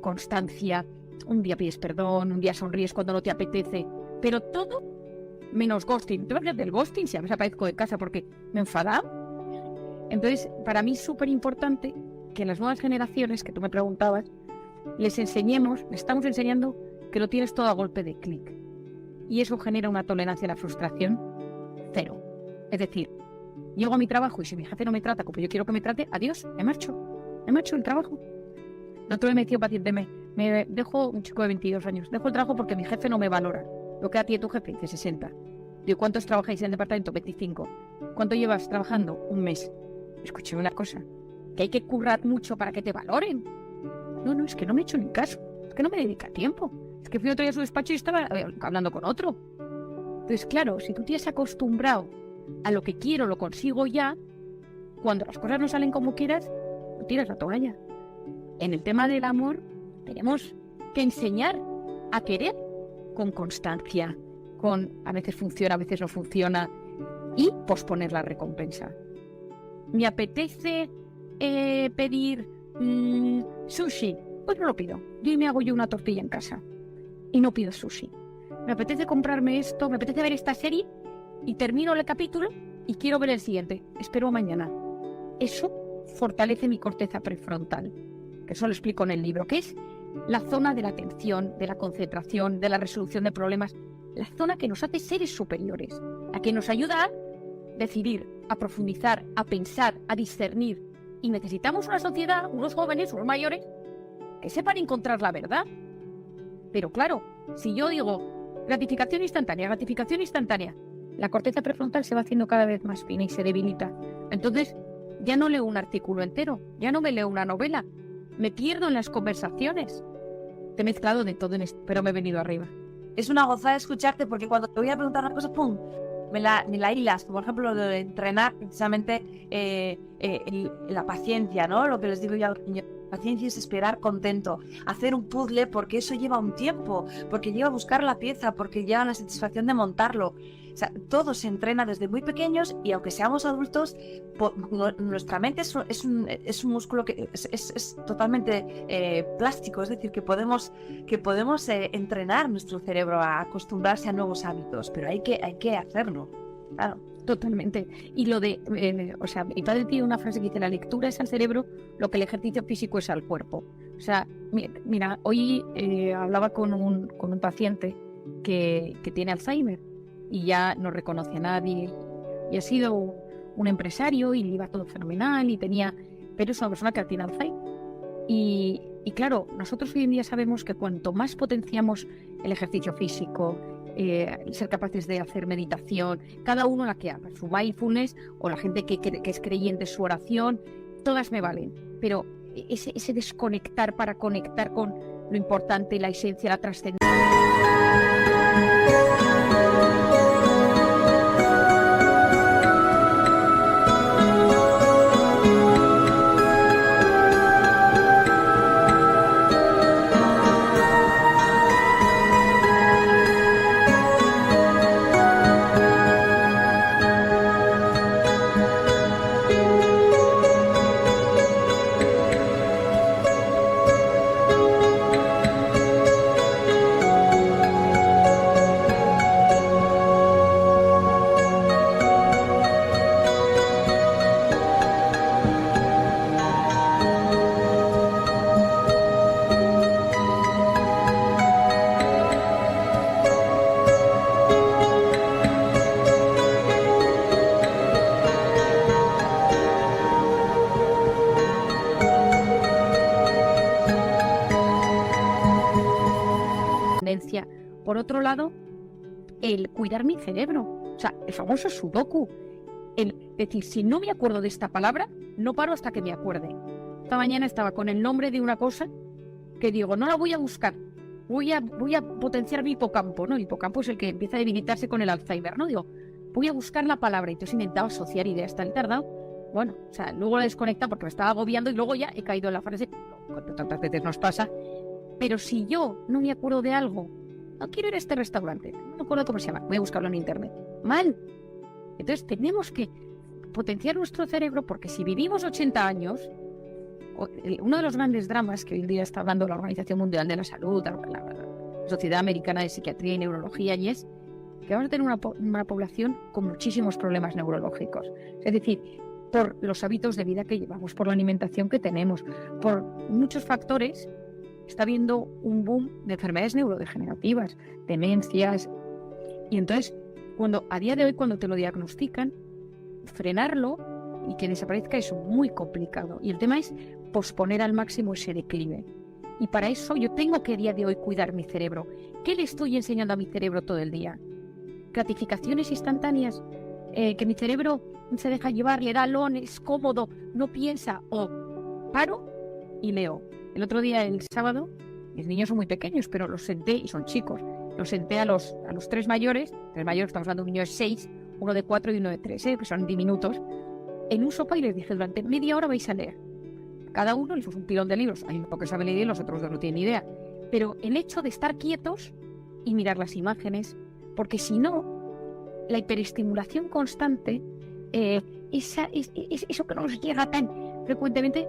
constancia, un día pides perdón, un día sonríes cuando no te apetece, pero todo menos ghosting. ¿Te vas a hablar del ghosting? Si a veces aparezco de casa porque me enfada. Entonces, para mí es súper importante que las nuevas generaciones, que tú me preguntabas, les estamos enseñando que lo tienes todo a golpe de clic. Y eso genera una tolerancia a la frustración cero. Es decir, llego a mi trabajo y si mi jefe no me trata como yo quiero que me trate, adiós, me marcho del trabajo. El otro día me decía un paciente, me dejo, un chico de 22 años, dejo el trabajo porque mi jefe no me valora. Lo que a ti y tu jefe, dice 60. Digo, ¿cuántos trabajáis en el departamento? 25. ¿Cuánto llevas trabajando? 1 mes. Escuché una cosa, que hay que currar mucho para que te valoren. No, es que no me he hecho ni caso, es que no me dedica tiempo. Es que fui otro día a su despacho y estaba hablando con otro. Entonces, claro, si tú te has acostumbrado a lo que quiero, lo consigo ya, cuando las cosas no salen como quieras, tiras la toalla. En el tema del amor, tenemos que enseñar a querer con constancia, a veces funciona, a veces no funciona, y posponer la recompensa. ¿Me apetece pedir sushi? Pues no lo pido. Yo me hago una tortilla en casa y no pido sushi. Me apetece comprarme esto, me apetece ver esta serie y termino el capítulo y quiero ver el siguiente. Espero mañana. Eso fortalece mi corteza prefrontal, que eso lo explico en el libro, que es la zona de la atención, de la concentración, de la resolución de problemas, la zona que nos hace seres superiores, la que nos ayuda a decidir, a profundizar, a pensar, a discernir. Y necesitamos una sociedad, unos jóvenes, unos mayores, que sepan encontrar la verdad. Pero claro, si yo digo gratificación instantánea, la corteza prefrontal se va haciendo cada vez más fina y se debilita. Entonces, ya no leo un artículo entero, ya no me leo una novela, me pierdo en las conversaciones. Te he mezclado de todo en esto, pero me he venido arriba. Es una gozada escucharte porque cuando te voy a preguntar una cosa, ¡pum!, me la hilas. Por ejemplo, lo de entrenar precisamente la paciencia, ¿no? Lo que les digo yo a los niños. Paciencia es esperar contento, hacer un puzzle porque eso lleva un tiempo, porque lleva a buscar la pieza, porque lleva la satisfacción de montarlo. O sea, todo se entrena desde muy pequeños y aunque seamos adultos, nuestra mente es un músculo que es totalmente plástico, es decir, que podemos entrenar nuestro cerebro a acostumbrarse a nuevos hábitos, pero hay que hacerlo, claro. Totalmente. Y lo de, mi padre tiene una frase que dice, la lectura es al cerebro lo que el ejercicio físico es al cuerpo. O sea, mira, hoy hablaba con un paciente que tiene Alzheimer y ya no reconoce a nadie y ha sido un empresario y le iba todo fenomenal pero es una persona que tiene Alzheimer. Y claro, nosotros hoy en día sabemos que cuanto más potenciamos el ejercicio físico, ser capaces de hacer meditación, cada uno la que haga, su mindfulness o la gente que es creyente, su oración, todas me valen, pero ese desconectar para conectar con lo importante, la esencia, la trascendencia. por otro lado, el cuidar mi cerebro. O sea, el famoso sudoku. El decir, si no me acuerdo de esta palabra, no paro hasta que me acuerde. Esta mañana estaba con el nombre de una cosa que digo, no la voy a buscar. Voy a potenciar mi hipocampo, ¿no? El hipocampo es el que empieza a debilitarse con el Alzheimer, ¿no? Digo, voy a buscar la palabra. Y entonces intentaba asociar ideas tan tardado. Bueno, o sea, luego la desconecta porque me estaba agobiando y luego ya he caído en la frase, cuando tantas veces nos pasa. Pero si yo no me acuerdo de algo, no quiero ir a este restaurante, no me acuerdo cómo se llama, voy a buscarlo en internet. Mal. Entonces tenemos que potenciar nuestro cerebro porque si vivimos 80 años, uno de los grandes dramas que hoy en día está hablando la Organización Mundial de la Salud, la Sociedad Americana de Psiquiatría y Neurología, y es que vamos a tener una población con muchísimos problemas neurológicos. Es decir, por los hábitos de vida que llevamos, por la alimentación que tenemos, por muchos factores, está habiendo un boom de enfermedades neurodegenerativas, demencias. Y entonces, a día de hoy, cuando te lo diagnostican, frenarlo y que desaparezca es muy complicado. Y el tema es posponer al máximo ese declive. Y para eso yo tengo que a día de hoy cuidar mi cerebro. ¿Qué le estoy enseñando a mi cerebro todo el día? Gratificaciones instantáneas, que mi cerebro se deja llevar, le da alón, es cómodo, no piensa, o paro y leo. El otro día, el sábado, mis niños son muy pequeños, pero los senté, y son chicos, los senté a los 3 mayores, estamos hablando de un niño de 6, uno de 4 y uno de 3, que son diminutos, en un sofá y les dije, durante media hora vais a leer. Cada uno les puso un pilón de libros, hay uno que sabe leer y los otros dos no tienen ni idea. Pero el hecho de estar quietos y mirar las imágenes, porque si no, la hiperestimulación constante, eso que nos llega tan frecuentemente,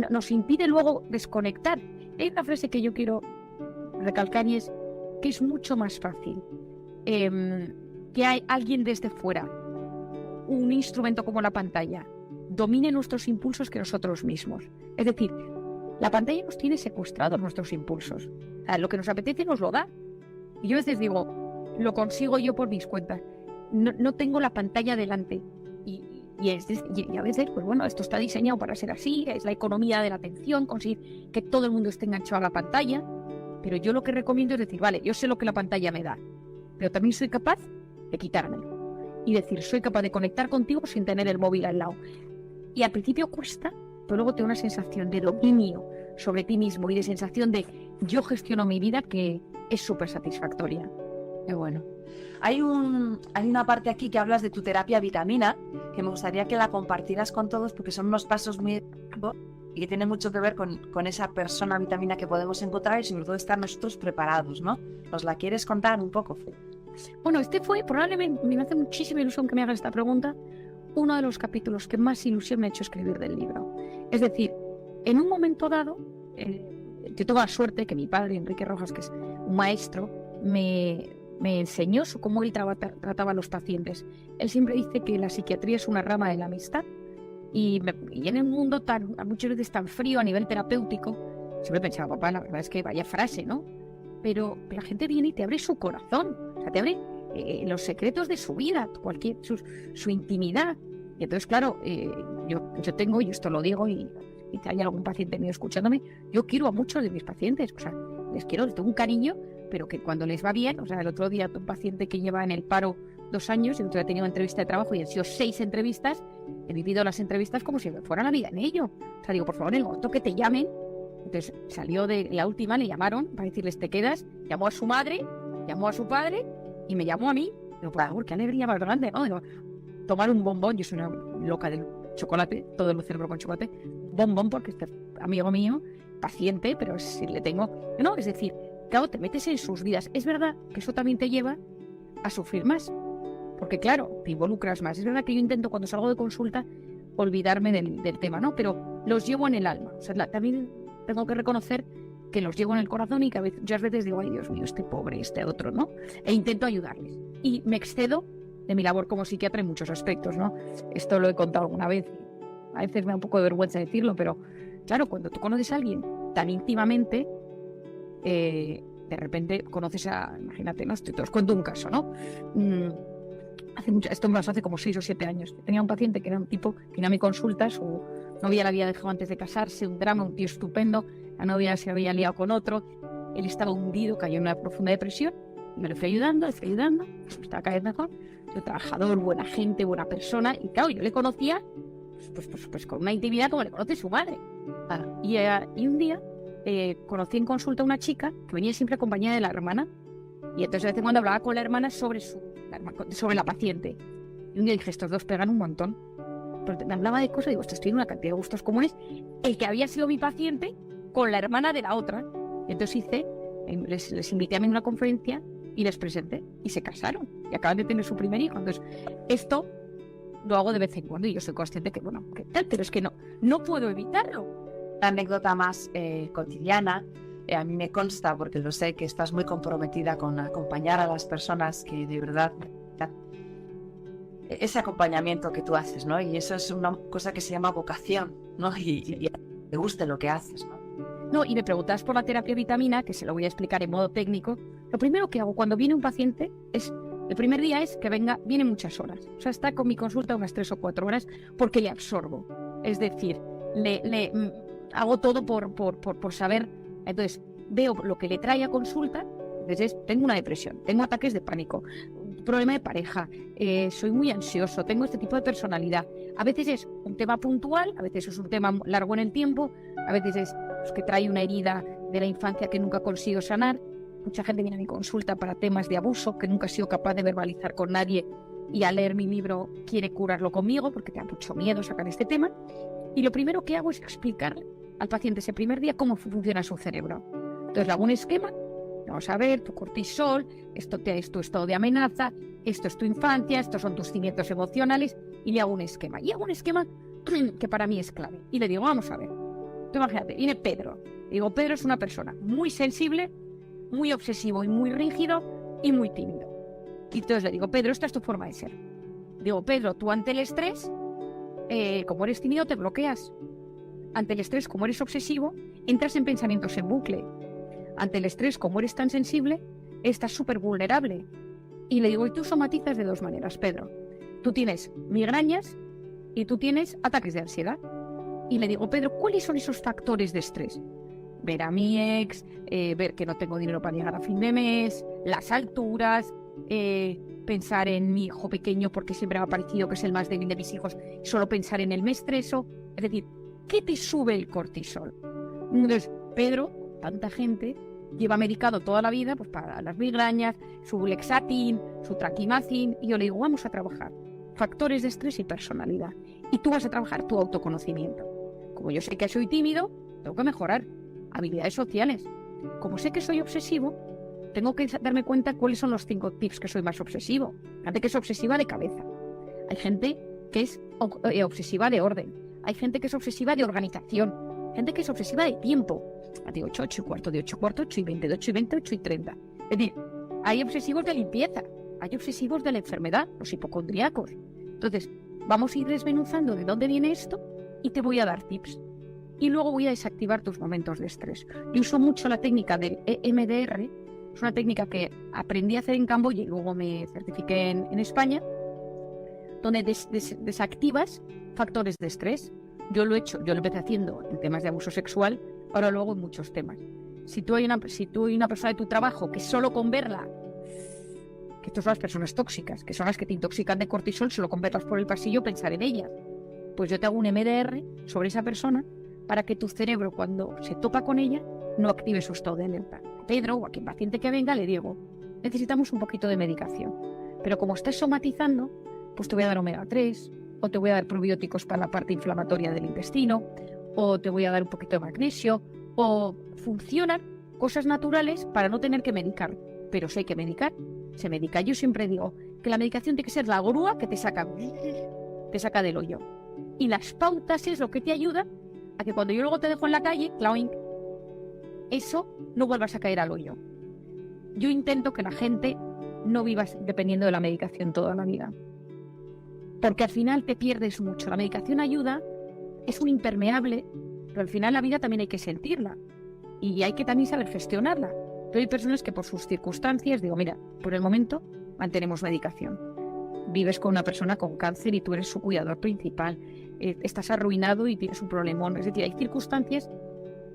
nos impide luego desconectar. Hay una frase que yo quiero recalcar y es que es mucho más fácil que hay alguien desde fuera, un instrumento como la pantalla, domine nuestros impulsos que nosotros mismos. Es decir, la pantalla nos tiene secuestrados nuestros impulsos. O sea, lo que nos apetece nos lo da. Y yo a veces digo, lo consigo yo por mis cuentas. No tengo la pantalla delante. Y a veces, pues bueno, esto está diseñado para ser así, es la economía de la atención, conseguir que todo el mundo esté enganchado a la pantalla. Pero yo lo que recomiendo es decir, vale, yo sé lo que la pantalla me da, pero también soy capaz de quitármelo. Y decir, soy capaz de conectar contigo sin tener el móvil al lado. Y al principio cuesta, pero luego te da una sensación de dominio sobre ti mismo y de sensación de yo gestiono mi vida que es súper satisfactoria. Qué bueno. Hay una parte aquí que hablas de tu terapia vitamina, que me gustaría que la compartieras con todos porque son unos pasos muy y que tienen mucho que ver con esa persona vitamina que podemos encontrar y sobre todo estar nosotros preparados, ¿no? ¿Nos la quieres contar un poco? Bueno, este fue probablemente, me hace muchísima ilusión que me hagas esta pregunta, uno de los capítulos que más ilusión me ha hecho escribir del libro. Es decir, en un momento dado, yo tuve la suerte que mi padre, Enrique Rojas, que es un maestro, me enseñó cómo él trataba a los pacientes. Él siempre dice que la psiquiatría es una rama de la amistad y en un mundo muchas veces tan frío a nivel terapéutico, siempre pensaba, papá, la verdad es que vaya frase, ¿no? Pero la gente viene y te abre su corazón, o sea, te abre los secretos de su vida, su intimidad. Y entonces, claro, yo tengo, y esto lo digo, y si hay algún paciente mío escuchándome, yo quiero a muchos de mis pacientes, o sea, les tengo un cariño, pero que cuando les va bien, o sea, el otro día un paciente que lleva en el paro 2 años, y el otro día tenía una entrevista de trabajo y han sido 6 entrevistas, he vivido las entrevistas como si me fuera la vida en ello. O sea, digo, por favor, en el momento que te llamen. Entonces salió de la última, le llamaron para decirles te quedas, llamó a su madre, llamó a su padre y me llamó a mí. Digo, por favor, qué alegría más grande, ¿no? Digo, tomar un bombón, yo soy una loca del chocolate, todo el cerebro con chocolate, bombón porque este amigo mío, paciente, pero si le tengo... No, es decir, claro, te metes en sus vidas. Es verdad que eso también te lleva a sufrir más, porque claro, te involucras más. Es verdad que yo intento cuando salgo de consulta olvidarme del tema, ¿no? Pero los llevo en el alma. O sea, también tengo que reconocer que los llevo en el corazón y que muchas veces digo, ay Dios mío, este pobre, este otro, ¿no? E intento ayudarles. Y me excedo de mi labor como psiquiatra en muchos aspectos, ¿no? Esto lo he contado alguna vez. A veces me da un poco de vergüenza decirlo, pero claro, cuando tú conoces a alguien tan íntimamente, de repente conoces imagínate, ¿no? Te os cuento un caso, ¿no? Esto me pasó hace como 6 o 7 años. Tenía un paciente que era un tipo que vino a mi consulta, su novia la había dejado antes de casarse, un drama, un tío estupendo, la novia se había liado con otro, él estaba hundido, cayó en una profunda depresión, y me lo fui ayudando, estaba cada vez mejor. Yo trabajador, buena gente, buena persona, y claro, yo le conocía pues con una intimidad como le conoce su madre. Y un día conocí en consulta a una chica que venía siempre acompañada de la hermana, y entonces de vez en cuando hablaba con la hermana sobre la paciente. Y un día dije, estos dos pegan un montón. Pero me hablaba de cosas, digo, estoy en una cantidad de gustos comunes. El que había sido mi paciente con la hermana de la otra. Entonces les invité a mí a una conferencia y les presenté y se casaron y acaban de tener su primer hijo. Entonces esto lo hago de vez en cuando y yo soy consciente que bueno, que tal, pero es que no puedo evitarlo. La anécdota más cotidiana, a mí me consta porque lo sé que estás muy comprometida con acompañar a las personas que de verdad ese acompañamiento que tú haces, ¿no? Y eso es una cosa que se llama vocación, ¿no? Y te guste lo que haces, ¿no? No, y me preguntas por la terapia vitamina, que se lo voy a explicar en modo técnico. Lo primero que hago cuando viene un paciente el primer día es que viene muchas horas. O sea, está con mi consulta unas 3 o 4 horas porque le absorbo. Es decir, le hago todo por saber. Entonces, veo lo que le trae a consulta. Entonces, tengo una depresión, tengo ataques de pánico, problema de pareja, soy muy ansioso, tengo este tipo de personalidad. A veces es un tema puntual, a veces es un tema largo en el tiempo, a veces es que trae una herida de la infancia que nunca consigo sanar. Mucha gente viene a mi consulta para temas de abuso que nunca he sido capaz de verbalizar con nadie y al leer mi libro quiere curarlo conmigo porque te da mucho miedo sacar este tema. Y lo primero que hago es explicarle al paciente ese primer día cómo funciona su cerebro. Entonces le hago un esquema. Vamos a ver, tu cortisol, esto es tu estado de amenaza, esto es tu infancia, estos son tus cimientos emocionales, y le hago un esquema. Y hago un esquema que para mí es clave. Y le digo, vamos a ver. Tú imagínate, viene Pedro. Le digo, Pedro es una persona muy sensible, muy obsesivo y muy rígido y muy tímido. Y entonces le digo, Pedro, esta es tu forma de ser. Digo, Pedro, tú ante el estrés, como eres tímido, te bloqueas. Ante el estrés, como eres obsesivo, entras en pensamientos en bucle. Ante el estrés, como eres tan sensible, estás súper vulnerable. Y le digo, y tú somatizas de 2 maneras, Pedro. Tú tienes migrañas y tú tienes ataques de ansiedad. Y le digo, Pedro, ¿cuáles son esos factores de estrés? Ver a mi ex, ver que no tengo dinero para llegar a fin de mes, las alturas, pensar en mi hijo pequeño porque siempre me ha parecido que es el más débil de mis hijos, solo pensar en él me estreso. Es decir, ¿qué te sube el cortisol? Entonces, Pedro, tanta gente, lleva medicado toda la vida pues para las migrañas, su Lexatin, su Traquimacin, y yo le digo, vamos a trabajar factores de estrés y personalidad. Y tú vas a trabajar tu autoconocimiento. Como yo sé que soy tímido, tengo que mejorar habilidades sociales. Como sé que soy obsesivo, tengo que darme cuenta cuáles son los 5 tips que soy más obsesivo. Hay gente que es obsesiva de cabeza. Hay gente que es obsesiva de orden. Hay gente que es obsesiva de organización. Gente que es obsesiva de tiempo. De 8 y cuarto, de 8 y cuarto, 8 y 20, de 8 y 20, 8 y 30. Es decir, hay obsesivos de limpieza, hay obsesivos de la enfermedad, los hipocondríacos. Entonces, vamos a ir desmenuzando de dónde viene esto y te voy a dar tips. Y luego voy a desactivar tus momentos de estrés. Yo uso mucho la técnica del EMDR, es una técnica que aprendí a hacer en Camboya y luego me certifiqué en España, donde desactivas factores de estrés. Yo lo empecé haciendo en temas de abuso sexual, ahora lo hago en muchos temas. Si tú hay una persona de tu trabajo que solo con verla, que estas son las personas tóxicas, que son las que te intoxican de cortisol, solo con verlas por el pasillo pensar en ellas, pues yo te hago un MDR sobre esa persona para que tu cerebro cuando se topa con ella no active su estado de alerta. Pedro o a quien paciente que venga le digo, necesitamos un poquito de medicación, pero como estás somatizando, pues te voy a dar omega 3 o te voy a dar probióticos para la parte inflamatoria del intestino, o te voy a dar un poquito de magnesio, o funcionan cosas naturales para no tener que medicar. Pero si hay que medicar, se medica. Yo siempre digo que la medicación tiene que ser la grúa que te saca del hoyo. Y las pautas es lo que te ayuda a que cuando yo luego te dejo en la calle, cloink, eso no vuelvas a caer al hoyo. Yo intento que la gente no viva dependiendo de la medicación toda la vida. Porque al final te pierdes mucho. La medicación ayuda, es un impermeable, pero al final la vida también hay que sentirla. Y hay que también saber gestionarla. Pero hay personas que por sus circunstancias, digo, mira, por el momento mantenemos medicación. Vives con una persona con cáncer y tú eres su cuidador principal. Estás arruinado y tienes un problemón. Es decir, hay circunstancias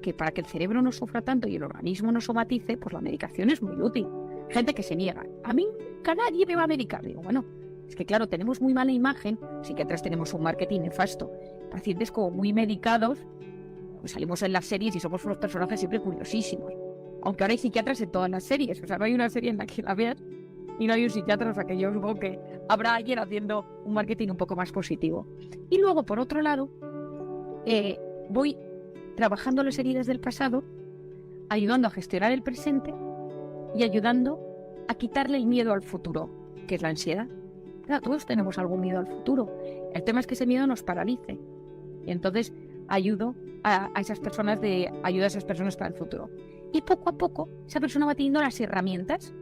que para que el cerebro no sufra tanto y el organismo no somatice, pues la medicación es muy útil. Gente que se niega. A mí nunca nadie me va a medicar. Digo, bueno, es que claro, tenemos muy mala imagen, psiquiatras tenemos un marketing nefasto. Pacientes como muy medicados, pues salimos en las series y somos unos personajes siempre curiosísimos. Aunque ahora hay psiquiatras en todas las series. O sea, no hay una serie en la que la veas y no hay un psiquiatra, o sea que yo supongo que habrá alguien haciendo un marketing un poco más positivo. Y luego, por otro lado, voy trabajando las heridas del pasado, ayudando a gestionar el presente y ayudando a quitarle el miedo al futuro, que es la ansiedad. Claro, todos tenemos algún miedo al futuro. El tema es que ese miedo nos paralice. Y entonces ayudo a esas personas para el futuro. Y poco a poco esa persona va teniendo las herramientas.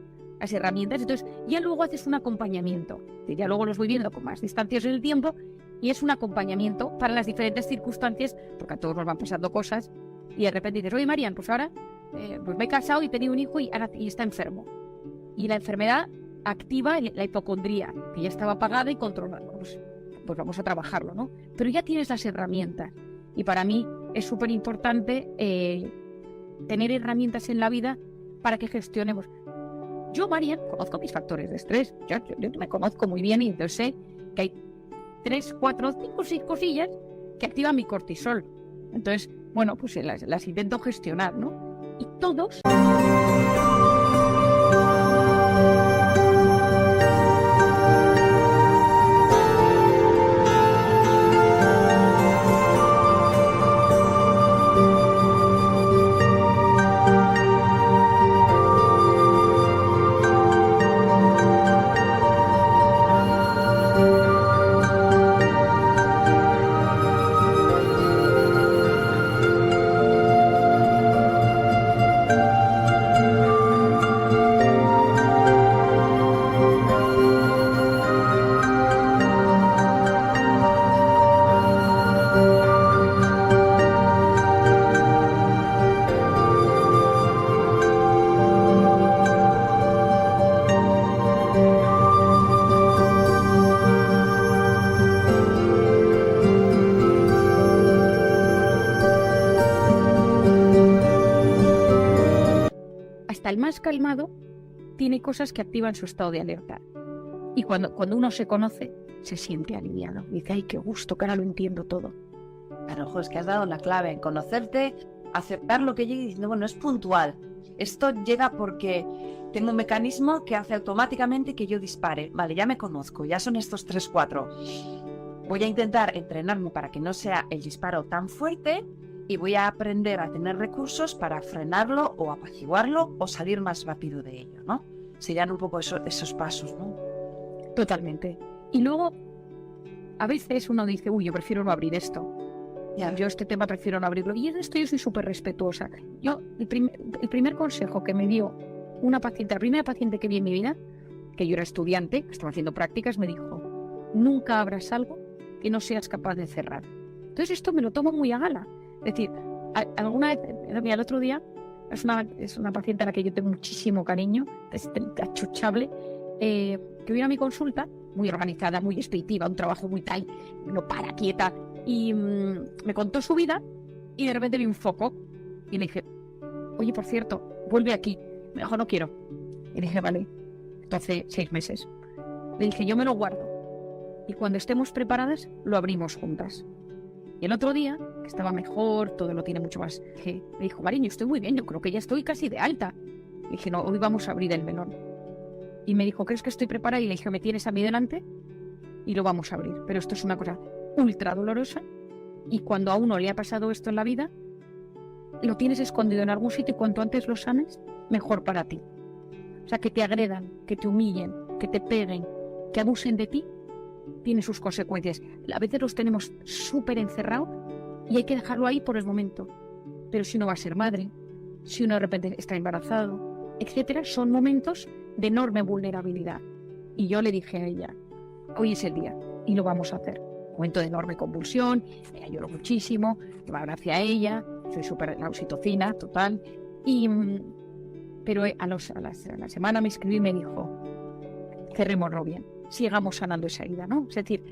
Entonces ya luego haces un acompañamiento. Ya luego los voy viendo con más distancias en el tiempo y es un acompañamiento para las diferentes circunstancias, porque a todos nos van pasando cosas y de repente dices, oye Marian, pues ahora pues me he casado y he tenido un hijo y está enfermo. Y la enfermedad activa la hipocondría, que ya estaba apagada y controlada. Pues vamos a trabajarlo, ¿no? Pero ya tienes las herramientas. Y para mí es súper importante tener herramientas en la vida para que gestionemos. Yo, Marian, conozco mis factores de estrés. Yo me conozco muy bien y entonces sé que hay 3, 4, 5, 6 cosillas que activan mi cortisol. Entonces, bueno, pues las intento gestionar, ¿no? Y todos... Hasta el más calmado tiene cosas que activan su estado de alerta. Y cuando uno se conoce, se siente aliviado. Dice, ay, qué gusto, que ahora lo entiendo todo. Claro, ojo, es que has dado la clave en conocerte, aceptar lo que llega y diciendo, bueno, es puntual. Esto llega porque tengo un mecanismo que hace automáticamente que yo dispare. Vale, ya me conozco, ya son estos 3, 4. Voy a intentar entrenarme para que no sea el disparo tan fuerte y voy a aprender a tener recursos para frenarlo o apaciguarlo o salir más rápido de ello, ¿no? Serían un poco esos pasos, ¿no? Totalmente. Y luego, a veces uno dice, uy, yo prefiero no abrir esto. Ya. Yo este tema prefiero no abrirlo. Y en esto yo soy súper respetuosa. El primer consejo que me dio una paciente, la primera paciente que vi en mi vida, que yo era estudiante, que estaba haciendo prácticas, me dijo, nunca abras algo que no seas capaz de cerrar. Entonces esto me lo tomo muy a gala. Es decir, alguna vez, mira, el otro día, es una paciente a la que yo tengo muchísimo cariño, es achuchable, que vino a mi consulta, muy organizada, muy expeditiva, un trabajo muy tal, no para, quieta, y me contó su vida y de repente vi un foco y le dije, oye, por cierto, vuelve aquí. Me dijo, no quiero. Y le dije, vale, esto hace 6 meses. Le dije, yo me lo guardo y cuando estemos preparadas lo abrimos juntas. Y el otro día, que estaba mejor, todo lo tiene mucho más, me dijo, Marian, yo estoy muy bien, yo creo que ya estoy casi de alta. Le dije, no, hoy vamos a abrir el melón. Y me dijo, ¿crees que estoy preparada? Y le dije, me tienes a mí delante y lo vamos a abrir. Pero esto es una cosa ultra dolorosa y cuando a uno le ha pasado esto en la vida, lo tienes escondido en algún sitio y cuanto antes lo sanes, mejor para ti. O sea, que te agredan, que te humillen, que te peguen, que abusen de ti, tiene sus consecuencias. A veces los tenemos súper encerrados y hay que dejarlo ahí por el momento. Pero si uno va a ser madre, si uno de repente está embarazado, etcétera, son momentos de enorme vulnerabilidad. Y yo le dije a ella, hoy es el día y lo vamos a hacer. Momento de enorme convulsión, ella lloró muchísimo, va gracias a ella, soy súper la oxitocina total. Pero a la semana me escribió y me dijo, cerrémoslo bien, sigamos sanando esa herida, ¿no? Es decir,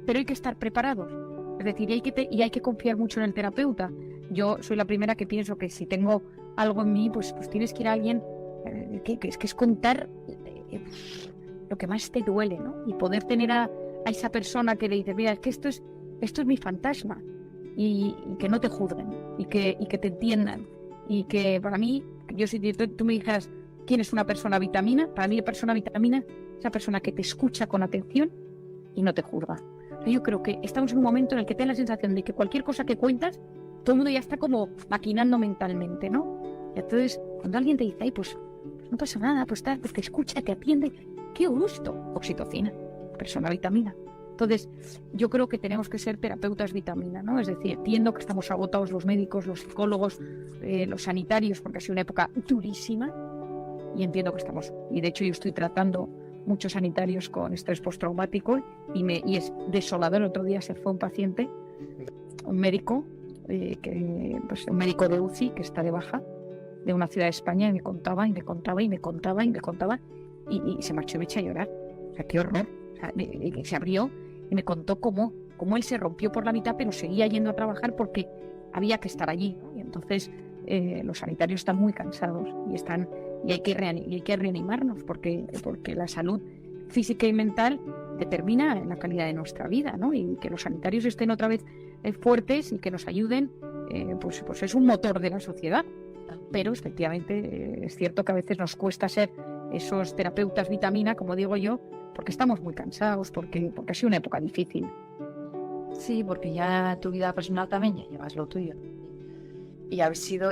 pero hay que estar preparados. Es decir, y hay que confiar mucho en el terapeuta. yo soy la primera que pienso que si tengo algo en mí, pues tienes que ir a alguien que es contar lo que más te duele, ¿no? Y poder tener a esa persona que le dice, mira, es que esto es mi fantasma, y que no te juzguen, y que te entiendan. Y que para mí, yo si tú me dijeras quién es una persona vitamina, para mí la persona vitamina es esa persona que te escucha con atención y no te juzga. Yo creo que estamos en un momento en el que te da la sensación de que cualquier cosa que cuentas, todo el mundo ya está como maquinando mentalmente, ¿no? Y entonces, cuando alguien te dice, ay, pues no pasa nada, pues te escucha, te atiende, qué gusto, oxitocina, persona vitamina. Entonces, yo creo que tenemos que ser terapeutas vitamina, ¿no? Es decir, entiendo que estamos agotados los médicos, los psicólogos, los sanitarios, porque ha sido una época durísima, y entiendo que estamos, y de hecho yo estoy tratando muchos sanitarios con estrés postraumático, y es desolador. El otro día se fue un paciente, un médico, un médico de UCI que está de baja, de una ciudad de España, y me contaba, y se marchó y me eché a llorar. O sea, qué horror. O sea, se abrió y me contó cómo él se rompió por la mitad, pero seguía yendo a trabajar porque había que estar allí, ¿no? Y entonces los sanitarios están muy cansados y hay que reanimarnos porque la salud física y mental determina la calidad de nuestra vida, ¿no? Y que los sanitarios estén otra vez fuertes y que nos ayuden, pues es un motor de la sociedad. Pero efectivamente es cierto que a veces nos cuesta ser esos terapeutas vitamina, como digo yo, porque estamos muy cansados, porque ha sido una época difícil. Sí, porque ya tu vida personal también ya llevas lo tuyo. Y habéis sido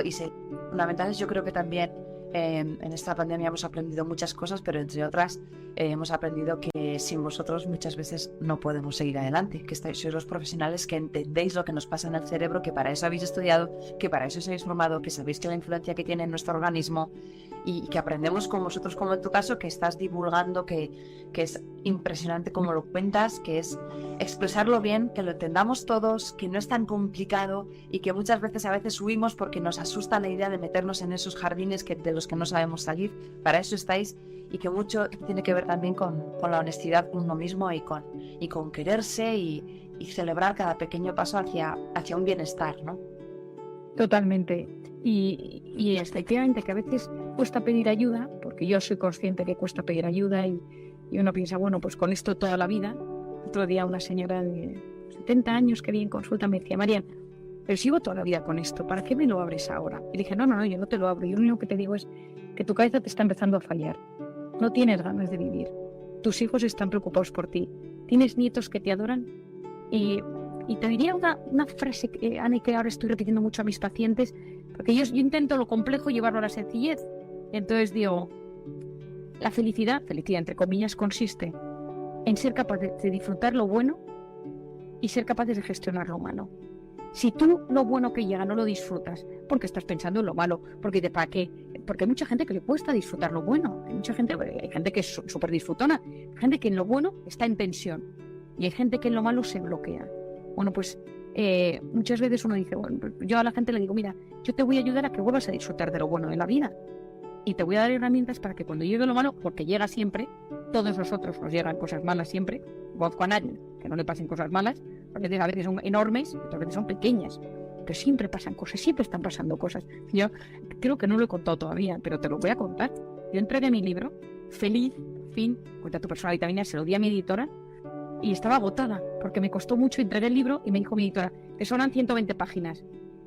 fundamentales. Yo creo que también en esta pandemia hemos aprendido muchas cosas, pero entre otras hemos aprendido que sin vosotros muchas veces no podemos seguir adelante, que sois los profesionales que entendéis lo que nos pasa en el cerebro, que para eso habéis estudiado, que para eso os habéis formado, que sabéis que la influencia que tiene en nuestro organismo, y que aprendemos con vosotros, como en tu caso, que estás divulgando, que es impresionante como lo cuentas, que es expresarlo bien, que lo entendamos todos, que no es tan complicado, y que muchas veces huimos porque nos asusta la idea de meternos en esos jardines de los que no sabemos salir. Para eso estáis, y que mucho tiene que ver también con la honestidad con uno mismo y con quererse y celebrar cada pequeño paso hacia un bienestar, ¿no? Totalmente. Y efectivamente que a veces cuesta pedir ayuda, porque yo soy consciente que cuesta pedir ayuda, y uno piensa, bueno, pues con esto toda la vida. Otro día una señora de 70 años que vi en consulta me decía, Marian, pero sigo toda la vida con esto, ¿para qué me lo abres ahora? Y dije, no, yo no te lo abro, yo lo único que te digo es que tu cabeza te está empezando a fallar, no tienes ganas de vivir, tus hijos están preocupados por ti, tienes nietos que te adoran, y te diría una frase, Ana, que ahora estoy repitiendo mucho a mis pacientes, porque yo intento lo complejo llevarlo a la sencillez. Entonces digo, la felicidad entre comillas, consiste en ser capaces de disfrutar lo bueno y ser capaces de gestionar lo malo. Si tú lo bueno que llega no lo disfrutas, porque estás pensando en lo malo, porque ¿para qué? Porque hay mucha gente que le cuesta disfrutar lo bueno, hay gente que es súper disfrutona, hay gente que en lo bueno está en tensión, y hay gente que en lo malo se bloquea. Bueno, pues muchas veces uno dice, bueno, yo a la gente le digo, mira, yo te voy a ayudar a que vuelvas a disfrutar de lo bueno de la vida, y te voy a dar herramientas para que cuando llegue lo malo, porque llega siempre, todos nosotros nos llegan cosas malas siempre, conozco a nadie que no le pasen cosas malas, porque a veces son enormes y otras veces son pequeñas, pero siempre pasan cosas, siempre están pasando cosas. Yo creo que no lo he contado todavía, pero te lo voy a contar. Yo entregué mi libro, feliz, fin, cuenta tu persona vitamina, se lo di a mi editora, y estaba agotada, porque me costó mucho. Entregué el libro y me dijo mi editora, te sobran 120 páginas.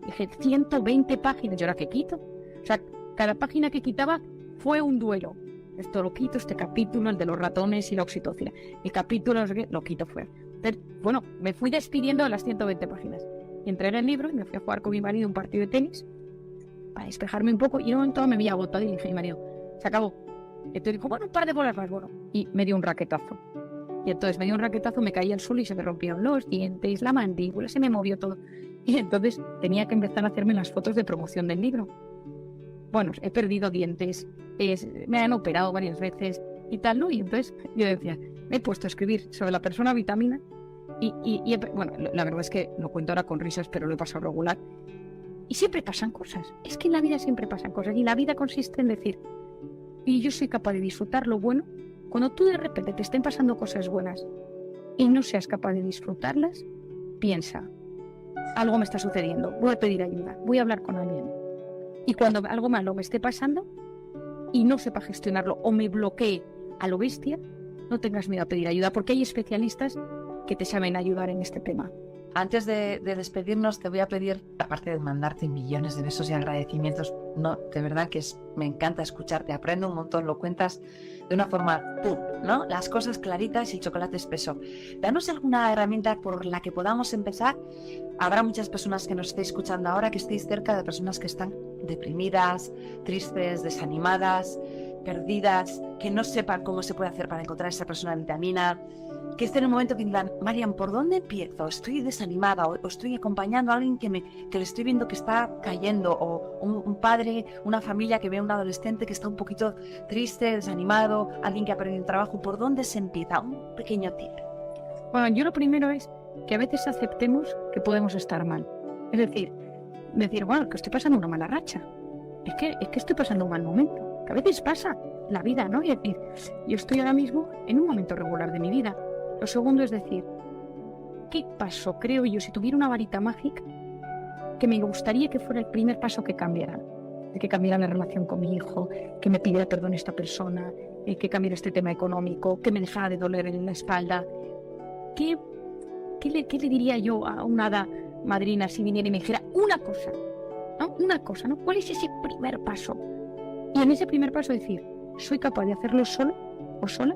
Dije, 120 páginas, ¿yo ahora qué quito? O sea, cada página que quitaba fue un duelo. Esto lo quito, este capítulo, el de los ratones y la oxitocina. El capítulo, no sé qué, lo quito fuera. Entonces, bueno, me fui despidiendo de las 120 páginas. Y entregué el libro y me fui a jugar con mi marido un partido de tenis para despejarme un poco. Y en un momento me vi agotada y dije, marido, se acabó. Entonces dijo, bueno, un par de bolas más, bueno. Y me dio un raquetazo. Y entonces me dio un raquetazo, me caí al suelo y se me rompieron los dientes, la mandíbula, se me movió todo. Y entonces tenía que empezar a hacerme las fotos de promoción del libro. Bueno, he perdido dientes, me han operado varias veces y tal, ¿no? Y entonces yo decía, me he puesto a escribir sobre la persona vitamina bueno, la verdad es que lo cuento ahora con risas, pero lo he pasado regular. Y siempre pasan cosas. Es que en la vida siempre pasan cosas. Y la vida consiste en decir, y yo soy capaz de disfrutar lo bueno. Cuando tú de repente te estén pasando cosas buenas y no seas capaz de disfrutarlas, piensa, algo me está sucediendo, voy a pedir ayuda, voy a hablar con alguien. Y cuando algo malo me esté pasando y no sepa gestionarlo o me bloquee a lo bestia, no tengas miedo a pedir ayuda, porque hay especialistas que te saben ayudar en este tema. Antes de despedirnos, te voy a pedir, aparte de mandarte millones de besos y agradecimientos, no, de verdad que me encanta escucharte, aprendo un montón, lo cuentas de una forma pum, ¿no? Las cosas claritas y el chocolate espeso. Danos alguna herramienta por la que podamos empezar. Habrá muchas personas que nos estéis escuchando ahora, que estéis cerca de personas que están deprimidas, tristes, desanimadas, perdidas, que no sepan cómo se puede hacer para encontrar a esa persona vitamina, que estén en un momento que digan, Marian, ¿por dónde empiezo? Estoy desanimada o estoy acompañando a alguien que le estoy viendo que está cayendo, o un padre, una familia que ve a un adolescente que está un poquito triste, desanimado, alguien que ha perdido el trabajo. ¿Por dónde se empieza? Un pequeño tip. Bueno, yo lo primero es que a veces aceptemos que podemos estar mal. Es decir, bueno, que estoy pasando una mala racha. Es que estoy pasando un mal momento. Que a veces pasa la vida, ¿no? Y decir, yo estoy ahora mismo en un momento regular de mi vida. Lo segundo es decir, ¿qué paso creo yo, si tuviera una varita mágica, que me gustaría que fuera el primer paso que cambiara? De que cambiara la relación con mi hijo, que me pidiera perdón esta persona, que cambiara este tema económico, que me dejara de doler en la espalda. ¿Qué le diría yo a una hada madrina si viniera y me dijera una cosa? ¿No? Una cosa, ¿no? ¿Cuál es ese primer paso? Y en ese primer paso decir, ¿soy capaz de hacerlo solo o sola?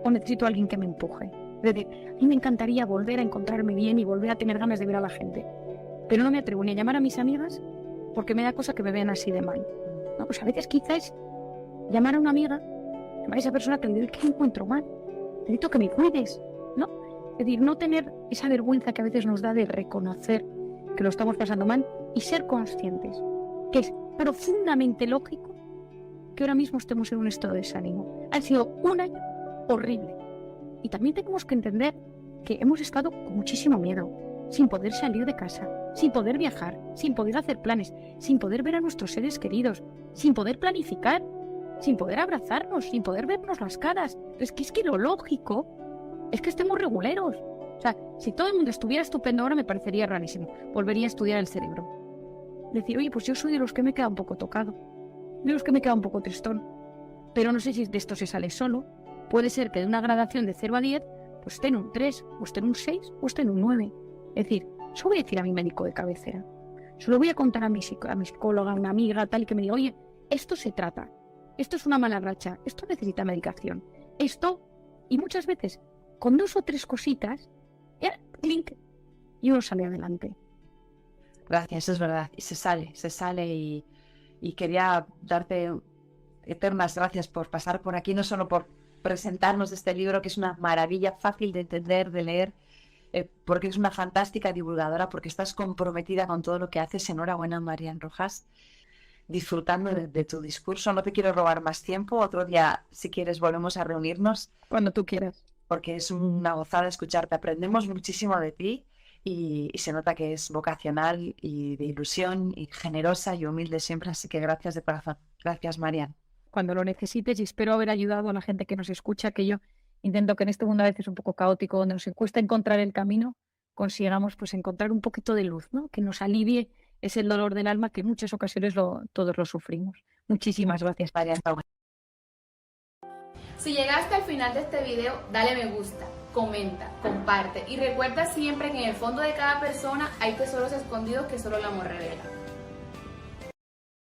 ¿O necesito a alguien que me empuje? Es decir, a mí me encantaría volver a encontrarme bien y volver a tener ganas de ver a la gente. Pero no me atrevo ni a llamar a mis amigas porque me da cosa que me vean así de mal. ¿No? Pues a veces quizás llamar a una amiga, llamar a esa persona que le diga que me encuentro mal. Necesito que me cuides, ¿no? Es decir, no tener esa vergüenza que a veces nos da de reconocer que lo estamos pasando mal y ser conscientes que es profundamente lógico que ahora mismo estemos en un estado de desánimo. Han sido un año horrible. Y también tenemos que entender que hemos estado con muchísimo miedo, sin poder salir de casa, sin poder viajar, sin poder hacer planes, sin poder ver a nuestros seres queridos, sin poder planificar, sin poder abrazarnos, sin poder vernos las caras. Es que lo lógico es que estemos reguleros. O sea, si todo el mundo estuviera estupendo ahora me parecería rarísimo. Volvería a estudiar el cerebro. Decir, oye, pues yo soy de los que me queda un poco tocado, de los que me queda un poco tristón. Pero no sé si de esto se sale solo. Puede ser que de una gradación de 0 a 10, pues esté en un 3, o esté en un 6, o esté en un 9. Es decir, eso voy a decir a mi médico de cabecera. Se lo voy a contar a mi psicóloga, a una amiga, tal, y que me diga, oye, esto se trata, esto es una mala racha, esto necesita medicación, esto, y muchas veces, con 2 o 3 cositas, ya, clink, y uno sale adelante. Gracias, eso es verdad. Y se sale y quería darte eternas gracias por pasar por aquí, no solo por presentarnos este libro, que es una maravilla, fácil de entender, de leer, porque es una fantástica divulgadora, porque estás comprometida con todo lo que haces. Enhorabuena, Marian Rojas, disfrutando de tu discurso. No te quiero robar más tiempo, otro día, si quieres, volvemos a reunirnos. Cuando tú quieras. Porque es una gozada escucharte, aprendemos muchísimo de ti y se nota que es vocacional y de ilusión y generosa y humilde siempre, así que gracias de corazón. Gracias, Marian. Cuando lo necesites, y espero haber ayudado a la gente que nos escucha, que yo intento que en este mundo a veces un poco caótico, donde nos cuesta encontrar el camino, consigamos pues encontrar un poquito de luz, ¿no? Que nos alivie ese dolor del alma que en muchas ocasiones todos lo sufrimos. Muchísimas gracias, Marian. Si llegaste al final de este video, dale me gusta, comenta, comparte y recuerda siempre que en el fondo de cada persona hay tesoros escondidos que solo el amor revela.